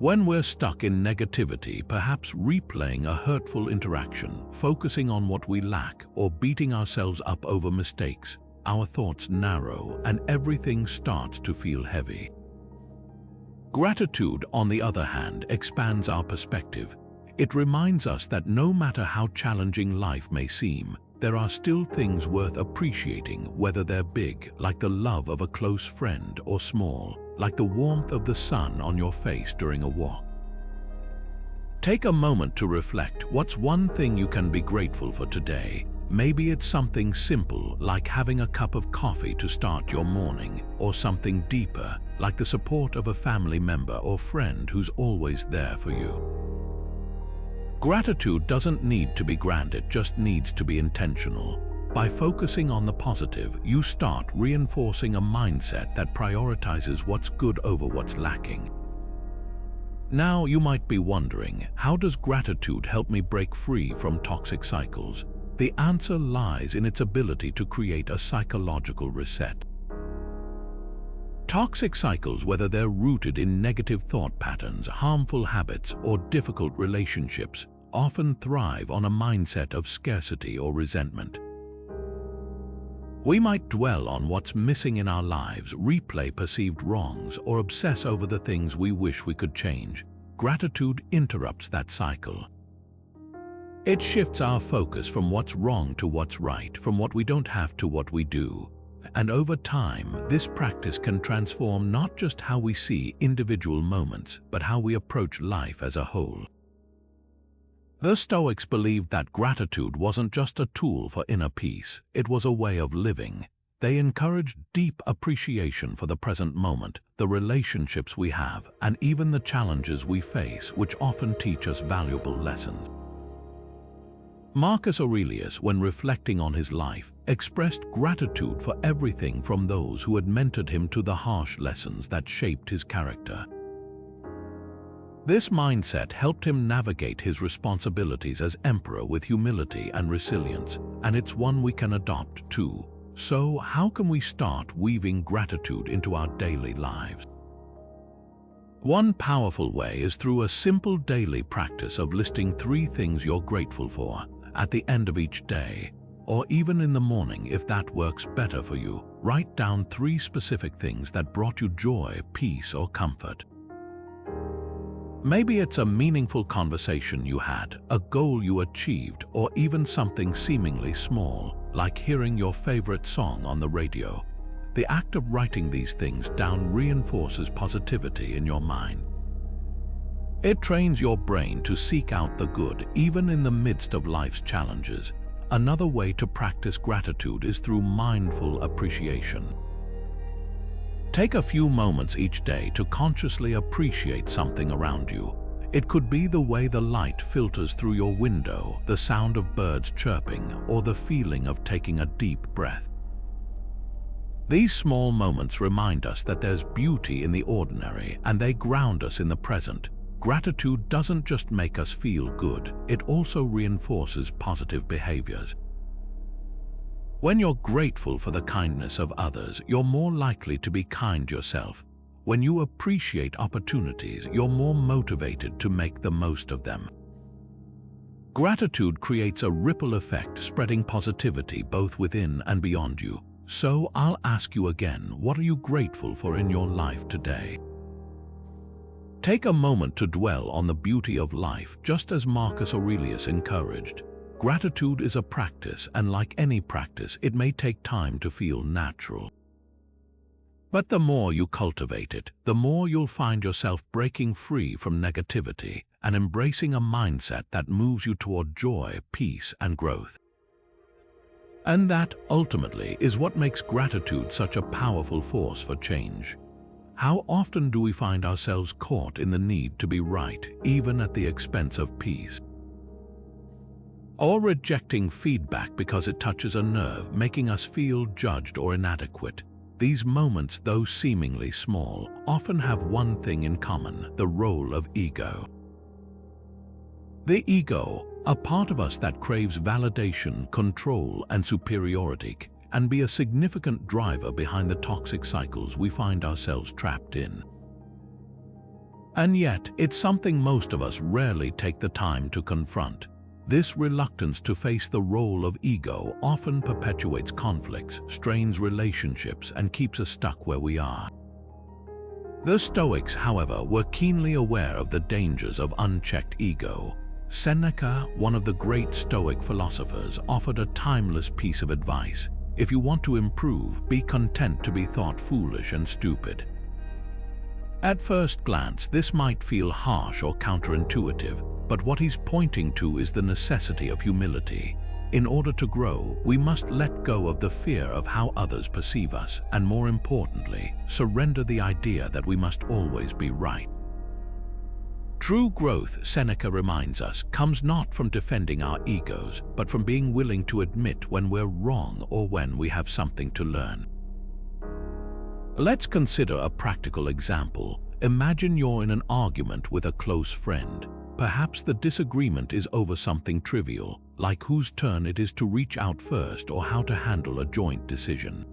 When we're stuck in negativity, perhaps replaying a hurtful interaction, focusing on what we lack, or beating ourselves up over mistakes, our thoughts narrow and everything starts to feel heavy. Gratitude, on the other hand, expands our perspective. It reminds us that no matter how challenging life may seem, there are still things worth appreciating, whether they're big, like the love of a close friend, or small, like the warmth of the sun on your face during a walk. Take a moment to reflect. What's one thing you can be grateful for today? Maybe it's something simple, like having a cup of coffee to start your morning, or something deeper, like the support of a family member or friend who's always there for you. Gratitude doesn't need to be grand, it just needs to be intentional. By focusing on the positive, you start reinforcing a mindset that prioritizes what's good over what's lacking. Now you might be wondering, how does gratitude help me break free from toxic cycles? The answer lies in its ability to create a psychological reset. Toxic cycles, whether they're rooted in negative thought patterns, harmful habits, or difficult relationships, often thrive on a mindset of scarcity or resentment. We might dwell on what's missing in our lives, replay perceived wrongs, or obsess over the things we wish we could change. Gratitude interrupts that cycle. It shifts our focus from what's wrong to what's right, from what we don't have to what we do. And over time, this practice can transform not just how we see individual moments, but how we approach life as a whole. The Stoics believed that gratitude wasn't just a tool for inner peace, it was a way of living. They encouraged deep appreciation for the present moment, the relationships we have, and even the challenges we face, which often teach us valuable lessons. Marcus Aurelius, when reflecting on his life, expressed gratitude for everything from those who had mentored him to the harsh lessons that shaped his character. This mindset helped him navigate his responsibilities as emperor with humility and resilience, and it's one we can adopt too. So, how can we start weaving gratitude into our daily lives? One powerful way is through a simple daily practice of listing 3 things you're grateful for at the end of each day, or even in the morning if that works better for you. Write down 3 specific things that brought you joy, peace, or comfort. Maybe it's a meaningful conversation you had, a goal you achieved, or even something seemingly small, like hearing your favorite song on the radio. The act of writing these things down reinforces positivity in your mind. It trains your brain to seek out the good, even in the midst of life's challenges. Another way to practice gratitude is through mindful appreciation. Take a few moments each day to consciously appreciate something around you. It could be the way the light filters through your window, the sound of birds chirping, or the feeling of taking a deep breath. These small moments remind us that there's beauty in the ordinary, and they ground us in the present. Gratitude doesn't just make us feel good, it also reinforces positive behaviors. When you're grateful for the kindness of others, you're more likely to be kind yourself. When you appreciate opportunities, you're more motivated to make the most of them. Gratitude creates a ripple effect, spreading positivity both within and beyond you. So I'll ask you again, what are you grateful for in your life today? Take a moment to dwell on the beauty of life, just as Marcus Aurelius encouraged. Gratitude is a practice, and like any practice, it may take time to feel natural. But the more you cultivate it, the more you'll find yourself breaking free from negativity and embracing a mindset that moves you toward joy, peace, and growth. And that, ultimately, is what makes gratitude such a powerful force for change. How often do we find ourselves caught in the need to be right, even at the expense of peace? Or rejecting feedback because it touches a nerve, making us feel judged or inadequate. These moments, though seemingly small, often have one thing in common: the role of ego. The ego, a part of us that craves validation, control, and superiority, can be a significant driver behind the toxic cycles we find ourselves trapped in. And yet, it's something most of us rarely take the time to confront. This reluctance to face the role of ego often perpetuates conflicts, strains relationships, and keeps us stuck where we are. The Stoics, however, were keenly aware of the dangers of unchecked ego. Seneca, one of the great Stoic philosophers, offered a timeless piece of advice: if you want to improve, be content to be thought foolish and stupid. At first glance, this might feel harsh or counterintuitive, but what he's pointing to is the necessity of humility. In order to grow, we must let go of the fear of how others perceive us, and more importantly, surrender the idea that we must always be right. True growth, Seneca reminds us, comes not from defending our egos, but from being willing to admit when we're wrong or when we have something to learn. Let's consider a practical example. Imagine you're in an argument with a close friend. Perhaps the disagreement is over something trivial, like whose turn it is to reach out first or how to handle a joint decision.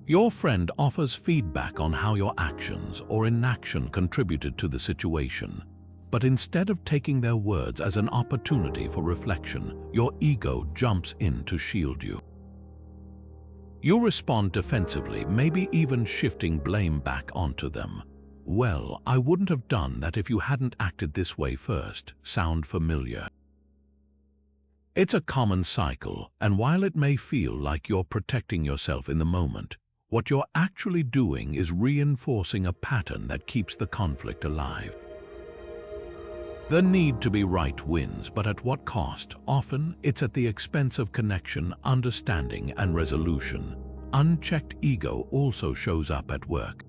Your friend offers feedback on how your actions or inaction contributed to the situation, but instead of taking their words as an opportunity for reflection, your ego jumps in to shield you. You respond defensively, maybe even shifting blame back onto them. "Well, I wouldn't have done that if you hadn't acted this way first." Sound familiar? It's a common cycle, and while it may feel like you're protecting yourself in the moment, what you're actually doing is reinforcing a pattern that keeps the conflict alive. The need to be right wins, but at what cost? Often, it's at the expense of connection, understanding, and resolution. Unchecked ego also shows up at work.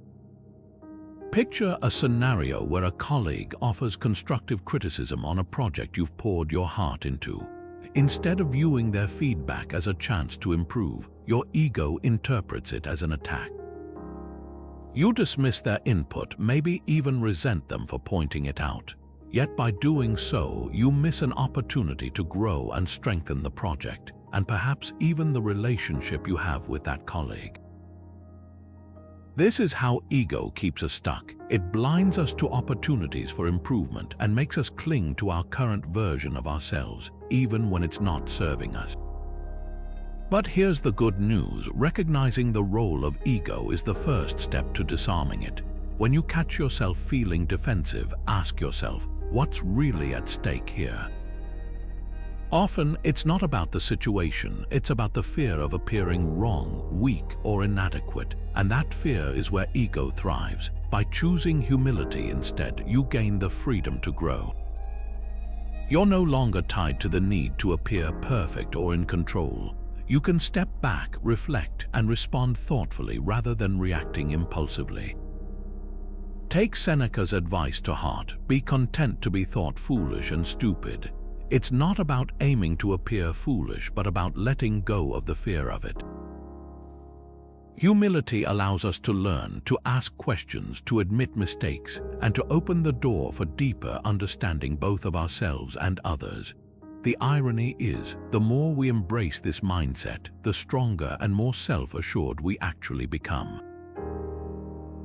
Picture a scenario where a colleague offers constructive criticism on a project you've poured your heart into. Instead of viewing their feedback as a chance to improve, your ego interprets it as an attack. You dismiss their input, maybe even resent them for pointing it out. Yet by doing so, you miss an opportunity to grow and strengthen the project, and perhaps even the relationship you have with that colleague. This is how ego keeps us stuck. It blinds us to opportunities for improvement and makes us cling to our current version of ourselves, even when it's not serving us. But here's the good news. Recognizing the role of ego is the first step to disarming it. When you catch yourself feeling defensive, ask yourself, what's really at stake here? Often, it's not about the situation, it's about the fear of appearing wrong, weak, or inadequate, and that fear is where ego thrives. By choosing humility instead, you gain the freedom to grow. You're no longer tied to the need to appear perfect or in control. You can step back, reflect, and respond thoughtfully rather than reacting impulsively. Take Seneca's advice to heart. Be content to be thought foolish and stupid. It's not about aiming to appear foolish, but about letting go of the fear of it. Humility allows us to learn, to ask questions, to admit mistakes, and to open the door for deeper understanding both of ourselves and others. The irony is, the more we embrace this mindset, the stronger and more self-assured we actually become.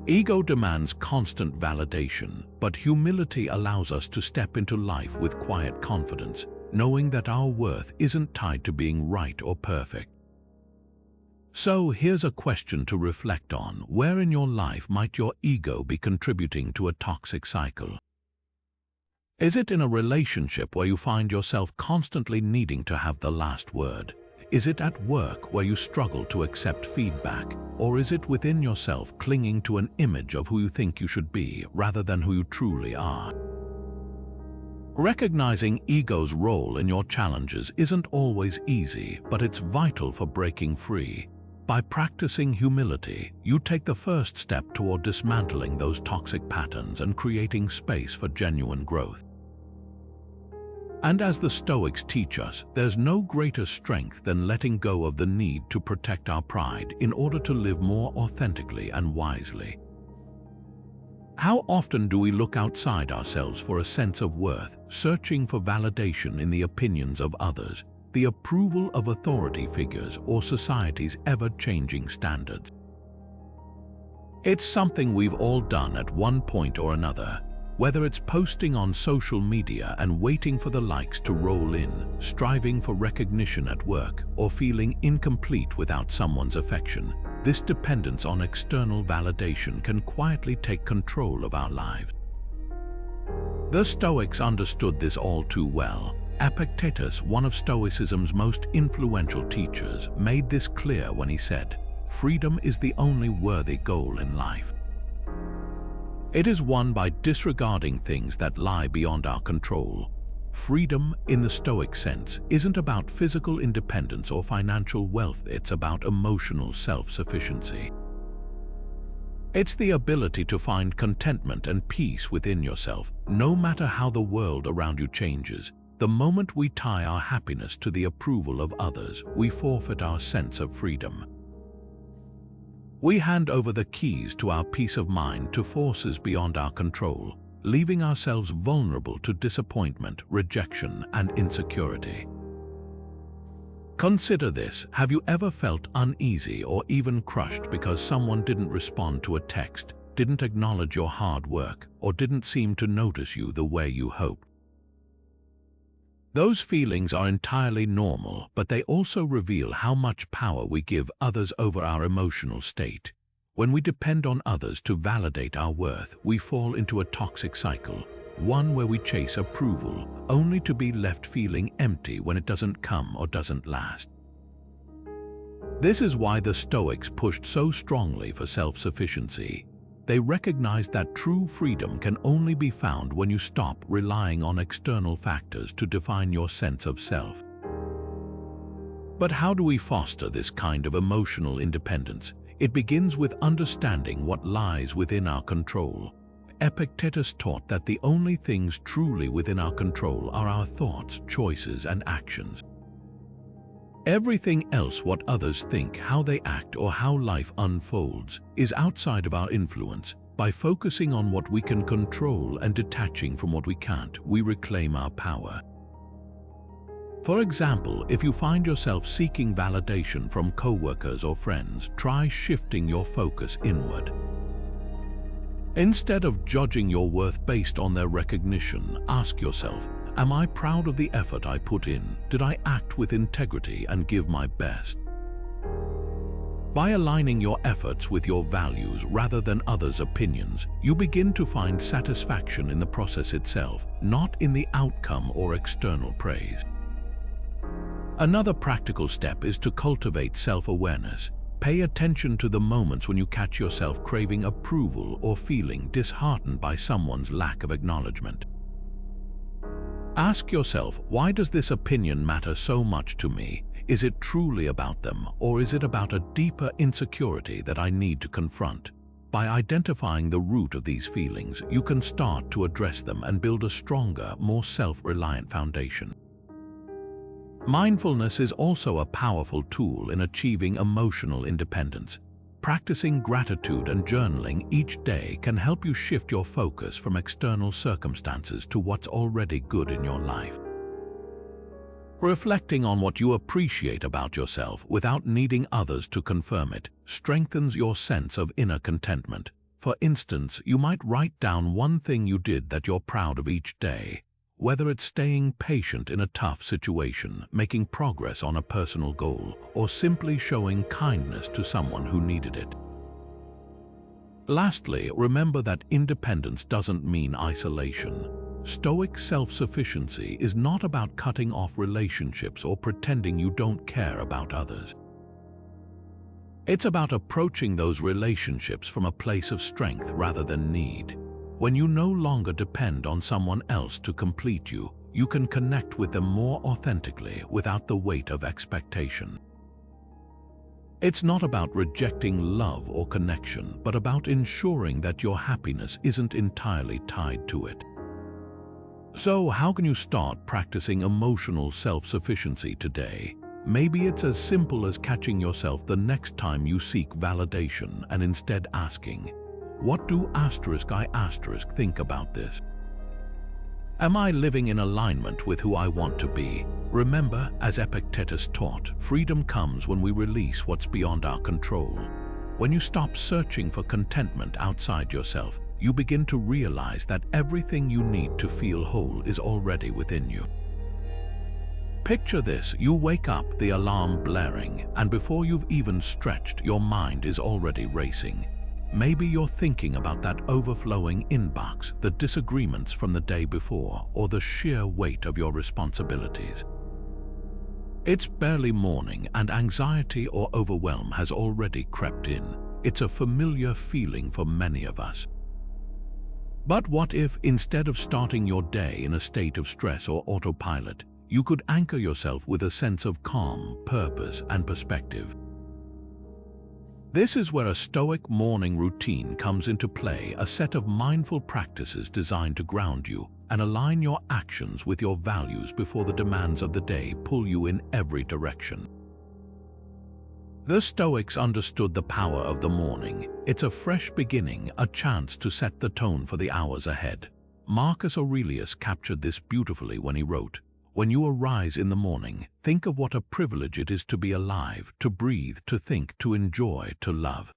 Ego demands constant validation, but humility allows us to step into life with quiet confidence, knowing that our worth isn't tied to being right or perfect. So here's a question to reflect on. Where in your life might your ego be contributing to a toxic cycle? Is it in a relationship where you find yourself constantly needing to have the last word? Is it at work where you struggle to accept feedback? Or is it within yourself, clinging to an image of who you think you should be rather than who you truly are? Recognizing ego's role in your challenges isn't always easy, but it's vital for breaking free. By practicing humility, you take the first step toward dismantling those toxic patterns and creating space for genuine growth. And as the Stoics teach us, there's no greater strength than letting go of the need to protect our pride in order to live more authentically and wisely. How often do we look outside ourselves for a sense of worth, searching for validation in the opinions of others, the approval of authority figures, or society's ever-changing standards? It's something we've all done at one point or another. Whether it's posting on social media and waiting for the likes to roll in, striving for recognition at work, or feeling incomplete without someone's affection, this dependence on external validation can quietly take control of our lives. The Stoics understood this all too well. Epictetus, one of Stoicism's most influential teachers, made this clear when he said, "Freedom is the only worthy goal in life." It is won by disregarding things that lie beyond our control. Freedom, in the Stoic sense, isn't about physical independence or financial wealth, it's about emotional self-sufficiency. It's the ability to find contentment and peace within yourself, no matter how the world around you changes. The moment we tie our happiness to the approval of others, we forfeit our sense of freedom. We hand over the keys to our peace of mind to forces beyond our control, leaving ourselves vulnerable to disappointment, rejection, and insecurity. Consider this: have you ever felt uneasy or even crushed because someone didn't respond to a text, didn't acknowledge your hard work, or didn't seem to notice you the way you hoped? Those feelings are entirely normal, but they also reveal how much power we give others over our emotional state. When we depend on others to validate our worth, we fall into a toxic cycle, one where we chase approval, only to be left feeling empty when it doesn't come or doesn't last. This is why the Stoics pushed so strongly for self-sufficiency. They recognized that true freedom can only be found when you stop relying on external factors to define your sense of self. But how do we foster this kind of emotional independence? It begins with understanding what lies within our control. Epictetus taught that the only things truly within our control are our thoughts, choices, and actions. Everything else, what others think, how they act, or how life unfolds, is outside of our influence. By focusing on what we can control and detaching from what we can't, we reclaim our power. For example, if you find yourself seeking validation from coworkers or friends, try shifting your focus inward. Instead of judging your worth based on their recognition, ask yourself, am I proud of the effort I put in? Did I act with integrity and give my best? By aligning your efforts with your values rather than others' opinions, you begin to find satisfaction in the process itself, not in the outcome or external praise. Another practical step is to cultivate self-awareness. Pay attention to the moments when you catch yourself craving approval or feeling disheartened by someone's lack of acknowledgement. Ask yourself, why does this opinion matter so much to me? Is it truly about them, or is it about a deeper insecurity that I need to confront? By identifying the root of these feelings, you can start to address them and build a stronger, more self-reliant foundation. Mindfulness is also a powerful tool in achieving emotional independence. Practicing gratitude and journaling each day can help you shift your focus from external circumstances to what's already good in your life. Reflecting on what you appreciate about yourself without needing others to confirm it strengthens your sense of inner contentment. For instance, you might write down one thing you did that you're proud of each day. Whether it's staying patient in a tough situation, making progress on a personal goal, or simply showing kindness to someone who needed it. Lastly, remember that independence doesn't mean isolation. Stoic self-sufficiency is not about cutting off relationships or pretending you don't care about others. It's about approaching those relationships from a place of strength rather than need. When you no longer depend on someone else to complete you, you can connect with them more authentically without the weight of expectation. It's not about rejecting love or connection, but about ensuring that your happiness isn't entirely tied to it. So, how can you start practicing emotional self-sufficiency today? Maybe it's as simple as catching yourself the next time you seek validation and instead asking, what do I think about this? Am I living in alignment with who I want to be? Remember, as Epictetus taught, freedom comes when we release what's beyond our control. When you stop searching for contentment outside yourself, you begin to realize that everything you need to feel whole is already within you. Picture this: you wake up, the alarm blaring, and before you've even stretched, your mind is already racing. Maybe you're thinking about that overflowing inbox, the disagreements from the day before, or the sheer weight of your responsibilities. It's barely morning and anxiety or overwhelm has already crept in. It's a familiar feeling for many of us. But what if, instead of starting your day in a state of stress or autopilot, you could anchor yourself with a sense of calm, purpose, and perspective? This is where a Stoic morning routine comes into play, a set of mindful practices designed to ground you and align your actions with your values before the demands of the day pull you in every direction. The Stoics understood the power of the morning. It's a fresh beginning, a chance to set the tone for the hours ahead. Marcus Aurelius captured this beautifully when he wrote, "When you arise in the morning, think of what a privilege it is to be alive, to breathe, to think, to enjoy, to love."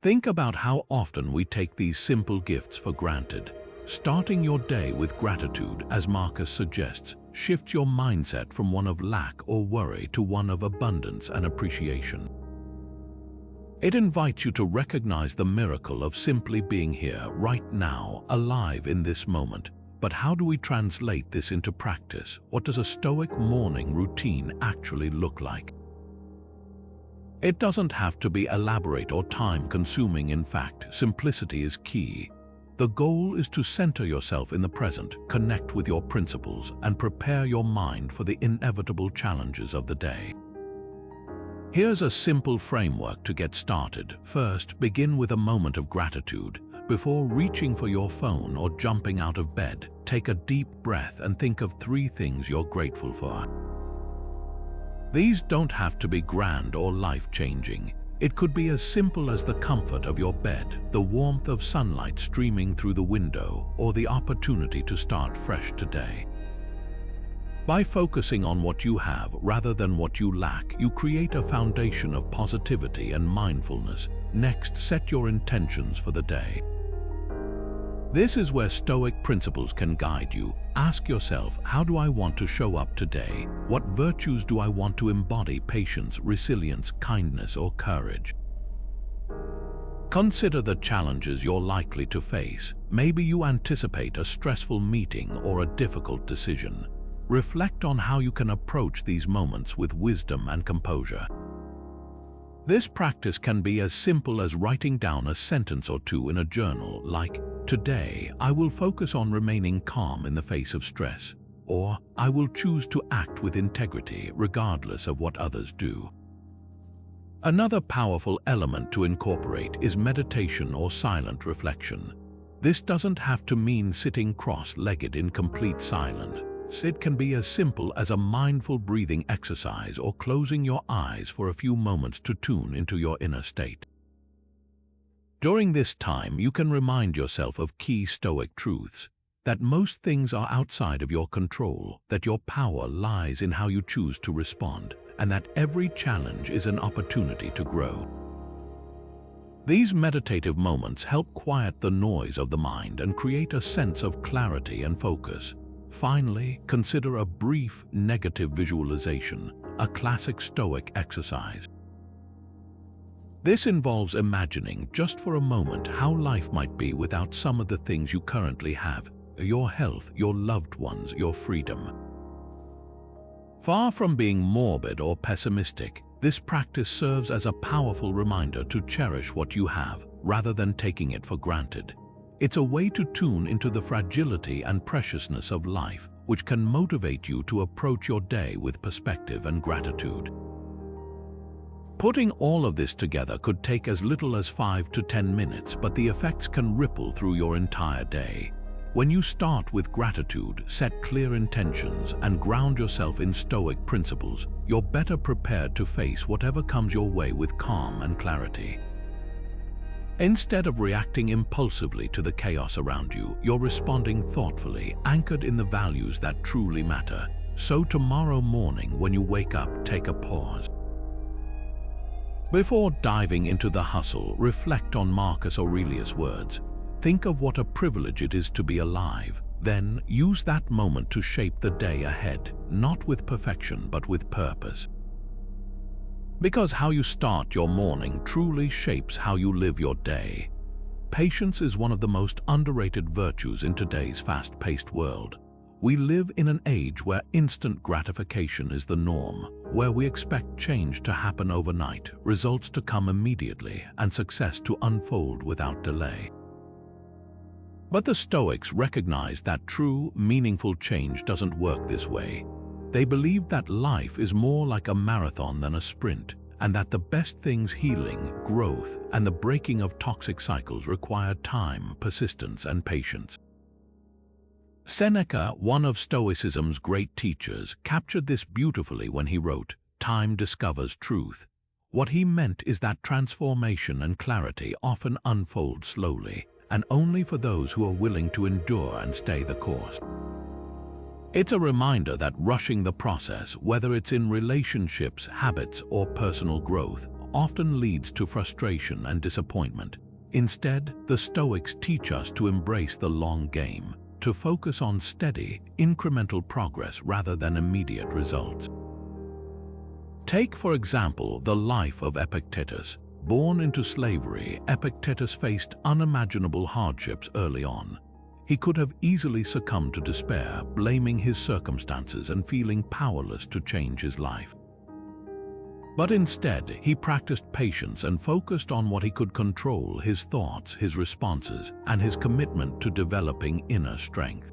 Think about how often we take these simple gifts for granted. Starting your day with gratitude, as Marcus suggests, shifts your mindset from one of lack or worry to one of abundance and appreciation. It invites you to recognize the miracle of simply being here, right now, alive in this moment. But how do we translate this into practice? What does a Stoic morning routine actually look like? It doesn't have to be elaborate or time-consuming. In fact, simplicity is key. The goal is to center yourself in the present, connect with your principles, and prepare your mind for the inevitable challenges of the day. Here's a simple framework to get started. First, begin with a moment of gratitude. Before reaching for your phone or jumping out of bed, take a deep breath and think of 3 things you're grateful for. These don't have to be grand or life-changing. It could be as simple as the comfort of your bed, the warmth of sunlight streaming through the window, or the opportunity to start fresh today. By focusing on what you have rather than what you lack, you create a foundation of positivity and mindfulness. Next, set your intentions for the day. This is where Stoic principles can guide you. Ask yourself, how do I want to show up today? What virtues do I want to embody? Patience, resilience, kindness, or courage? Consider the challenges you're likely to face. Maybe you anticipate a stressful meeting or a difficult decision. Reflect on how you can approach these moments with wisdom and composure. This practice can be as simple as writing down a sentence or 2 in a journal, like, "Today, I will focus on remaining calm in the face of stress," or "I will choose to act with integrity regardless of what others do." Another powerful element to incorporate is meditation or silent reflection. This doesn't have to mean sitting cross-legged in complete silence. It can be as simple as a mindful breathing exercise or closing your eyes for a few moments to tune into your inner state. During this time, you can remind yourself of key Stoic truths, that most things are outside of your control, that your power lies in how you choose to respond, and that every challenge is an opportunity to grow. These meditative moments help quiet the noise of the mind and create a sense of clarity and focus. Finally, consider a brief negative visualization, a classic Stoic exercise. This involves imagining, just for a moment, how life might be without some of the things you currently have: your health, your loved ones, your freedom. Far from being morbid or pessimistic, this practice serves as a powerful reminder to cherish what you have, rather than taking it for granted. It's a way to tune into the fragility and preciousness of life, which can motivate you to approach your day with perspective and gratitude. Putting all of this together could take as little as 5 to 10 minutes, but the effects can ripple through your entire day. When you start with gratitude, set clear intentions, and ground yourself in Stoic principles, you're better prepared to face whatever comes your way with calm and clarity. Instead of reacting impulsively to the chaos around you, you're responding thoughtfully, anchored in the values that truly matter. So tomorrow morning, when you wake up, take a pause. Before diving into the hustle, reflect on Marcus Aurelius' words. Think of what a privilege it is to be alive. Then use that moment to shape the day ahead, not with perfection, but with purpose. Because how you start your morning truly shapes how you live your day. Patience is one of the most underrated virtues in today's fast-paced world. We live in an age where instant gratification is the norm, where we expect change to happen overnight, results to come immediately, and success to unfold without delay. But the Stoics recognized that true, meaningful change doesn't work this way. They believed that life is more like a marathon than a sprint, and that the best things, healing, growth, and the breaking of toxic cycles, require time, persistence, and patience. Seneca, one of Stoicism's great teachers, captured this beautifully when he wrote, "Time discovers truth." What he meant is that transformation and clarity often unfold slowly, and only for those who are willing to endure and stay the course. It's a reminder that rushing the process, whether it's in relationships, habits, or personal growth, often leads to frustration and disappointment. Instead, the Stoics teach us to embrace the long game, to focus on steady, incremental progress rather than immediate results. Take, for example, the life of Epictetus. Born into slavery, Epictetus faced unimaginable hardships early on. He could have easily succumbed to despair, blaming his circumstances and feeling powerless to change his life. But instead, he practiced patience and focused on what he could control: his thoughts, his responses, and his commitment to developing inner strength.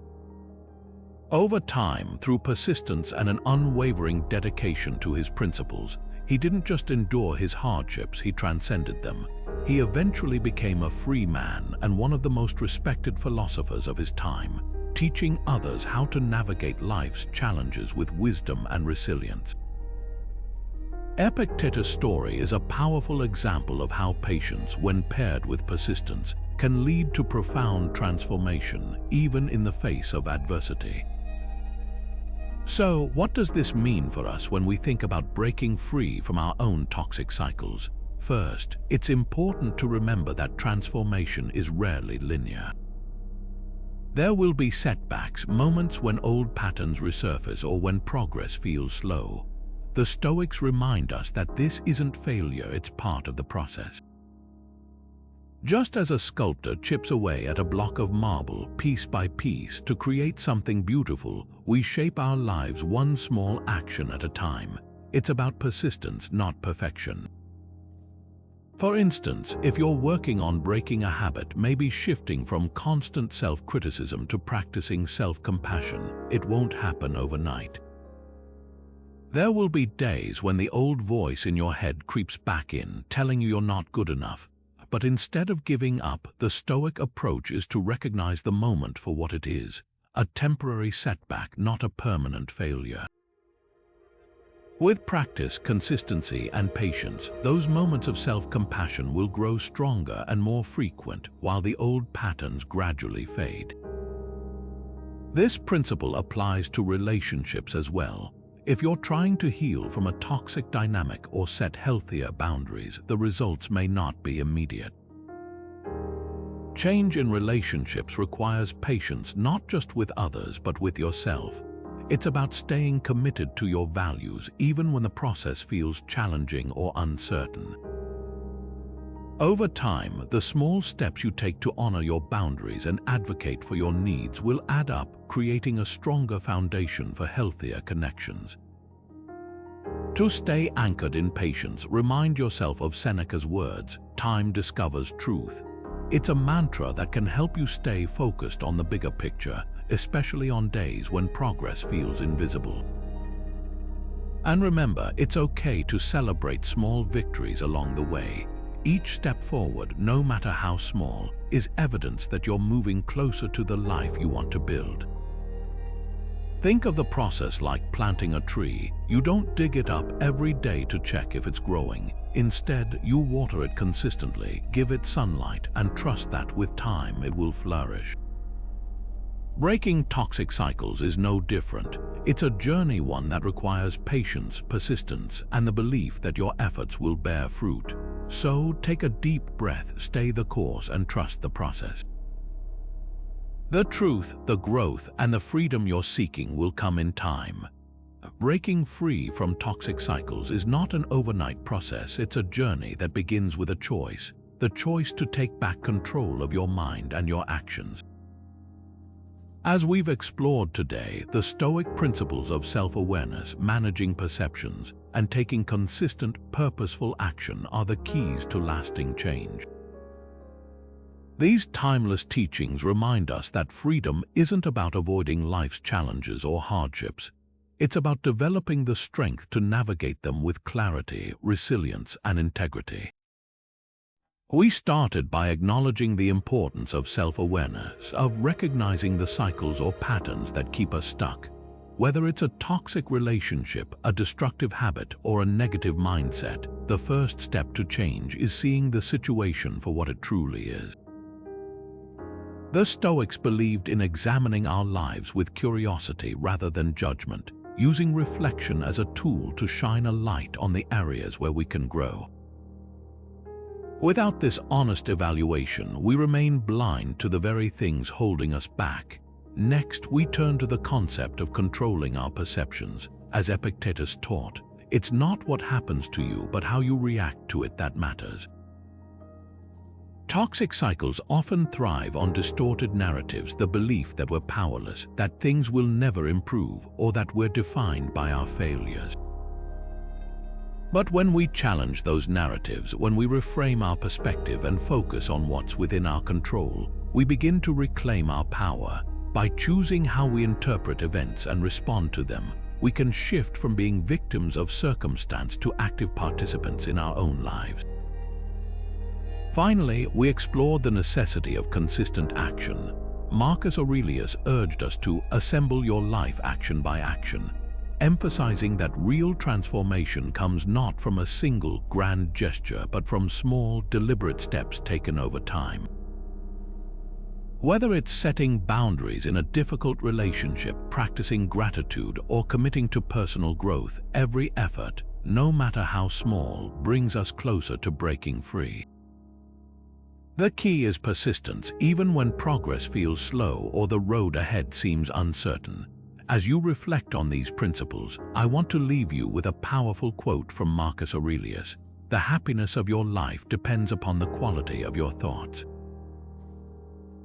Over time, through persistence and an unwavering dedication to his principles, he didn't just endure his hardships, he transcended them. He eventually became a free man and one of the most respected philosophers of his time, teaching others how to navigate life's challenges with wisdom and resilience. Epictetus' story is a powerful example of how patience, when paired with persistence, can lead to profound transformation, even in the face of adversity. So, what does this mean for us when we think about breaking free from our own toxic cycles? First, it's important to remember that transformation is rarely linear. There will be setbacks, moments when old patterns resurface or when progress feels slow. The Stoics remind us that this isn't failure, it's part of the process. Just as a sculptor chips away at a block of marble piece by piece to create something beautiful, we shape our lives one small action at a time. It's about persistence, not perfection. For instance, if you're working on breaking a habit, maybe shifting from constant self-criticism to practicing self-compassion, it won't happen overnight. There will be days when the old voice in your head creeps back in, telling you you're not good enough. But instead of giving up, the Stoic approach is to recognize the moment for what it is: a temporary setback, not a permanent failure. With practice, consistency, and patience, those moments of self-compassion will grow stronger and more frequent, while the old patterns gradually fade. This principle applies to relationships as well. If you're trying to heal from a toxic dynamic or set healthier boundaries, the results may not be immediate. Change in relationships requires patience, not just with others, but with yourself. It's about staying committed to your values, even when the process feels challenging or uncertain. Over time, the small steps you take to honor your boundaries and advocate for your needs will add up, creating a stronger foundation for healthier connections. To stay anchored in patience, remind yourself of Seneca's words, "Time discovers truth." It's a mantra that can help you stay focused on the bigger picture, especially on days when progress feels invisible. And remember, it's okay to celebrate small victories along the way. Each step forward, no matter how small, is evidence that you're moving closer to the life you want to build. Think of the process like planting a tree. You don't dig it up every day to check if it's growing. Instead, you water it consistently, give it sunlight, and trust that with time it will flourish. Breaking toxic cycles is no different. It's a journey, one that requires patience, persistence, and the belief that your efforts will bear fruit. So take a deep breath, stay the course, and trust the process. The truth, the growth, and the freedom you're seeking will come in time. Breaking free from toxic cycles is not an overnight process, it's a journey that begins with a choice. The choice to take back control of your mind and your actions. As we've explored today, the Stoic principles of self-awareness, managing perceptions, and taking consistent, purposeful action are the keys to lasting change. These timeless teachings remind us that freedom isn't about avoiding life's challenges or hardships. It's about developing the strength to navigate them with clarity, resilience, and integrity. We started by acknowledging the importance of self-awareness, of recognizing the cycles or patterns that keep us stuck. Whether it's a toxic relationship, a destructive habit, or a negative mindset, the first step to change is seeing the situation for what it truly is. The Stoics believed in examining our lives with curiosity rather than judgment, using reflection as a tool to shine a light on the areas where we can grow. Without this honest evaluation, we remain blind to the very things holding us back. Next, we turn to the concept of controlling our perceptions. As Epictetus taught, it's not what happens to you, but how you react to it that matters. Toxic cycles often thrive on distorted narratives, the belief that we're powerless, that things will never improve, or that we're defined by our failures. But when we challenge those narratives, when we reframe our perspective and focus on what's within our control, we begin to reclaim our power. By choosing how we interpret events and respond to them, we can shift from being victims of circumstance to active participants in our own lives. Finally, we explored the necessity of consistent action. Marcus Aurelius urged us to assemble your life action by action, emphasizing that real transformation comes not from a single grand gesture, but from small, deliberate steps taken over time. Whether it's setting boundaries in a difficult relationship, practicing gratitude, or committing to personal growth, every effort, no matter how small, brings us closer to breaking free. The key is persistence, even when progress feels slow or the road ahead seems uncertain. As you reflect on these principles, I want to leave you with a powerful quote from Marcus Aurelius. The happiness of your life depends upon the quality of your thoughts.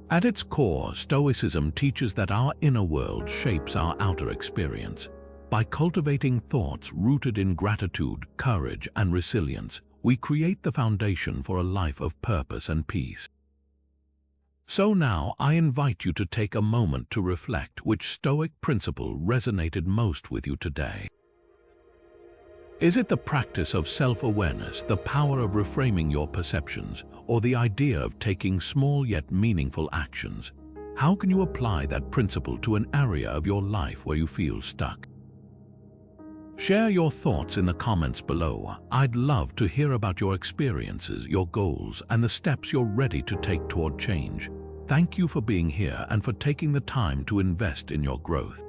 At its core, Stoicism teaches that our inner world shapes our outer experience. By cultivating thoughts rooted in gratitude, courage, and resilience, we create the foundation for a life of purpose and peace. So now I invite you to take a moment to reflect which Stoic principle resonated most with you today. Is it the practice of self-awareness, the power of reframing your perceptions, or the idea of taking small yet meaningful actions? How can you apply that principle to an area of your life where you feel stuck? Share your thoughts in the comments below. I'd love to hear about your experiences, your goals, and the steps you're ready to take toward change. Thank you for being here and for taking the time to invest in your growth.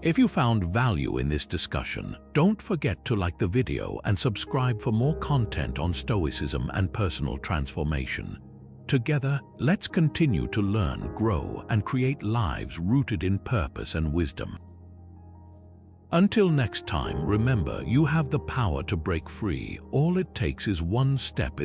If you found value in this discussion, don't forget to like the video and subscribe for more content on Stoicism and personal transformation. Together, let's continue to learn, grow, and create lives rooted in purpose and wisdom. Until next time, remember, you have the power to break free. All it takes is one step in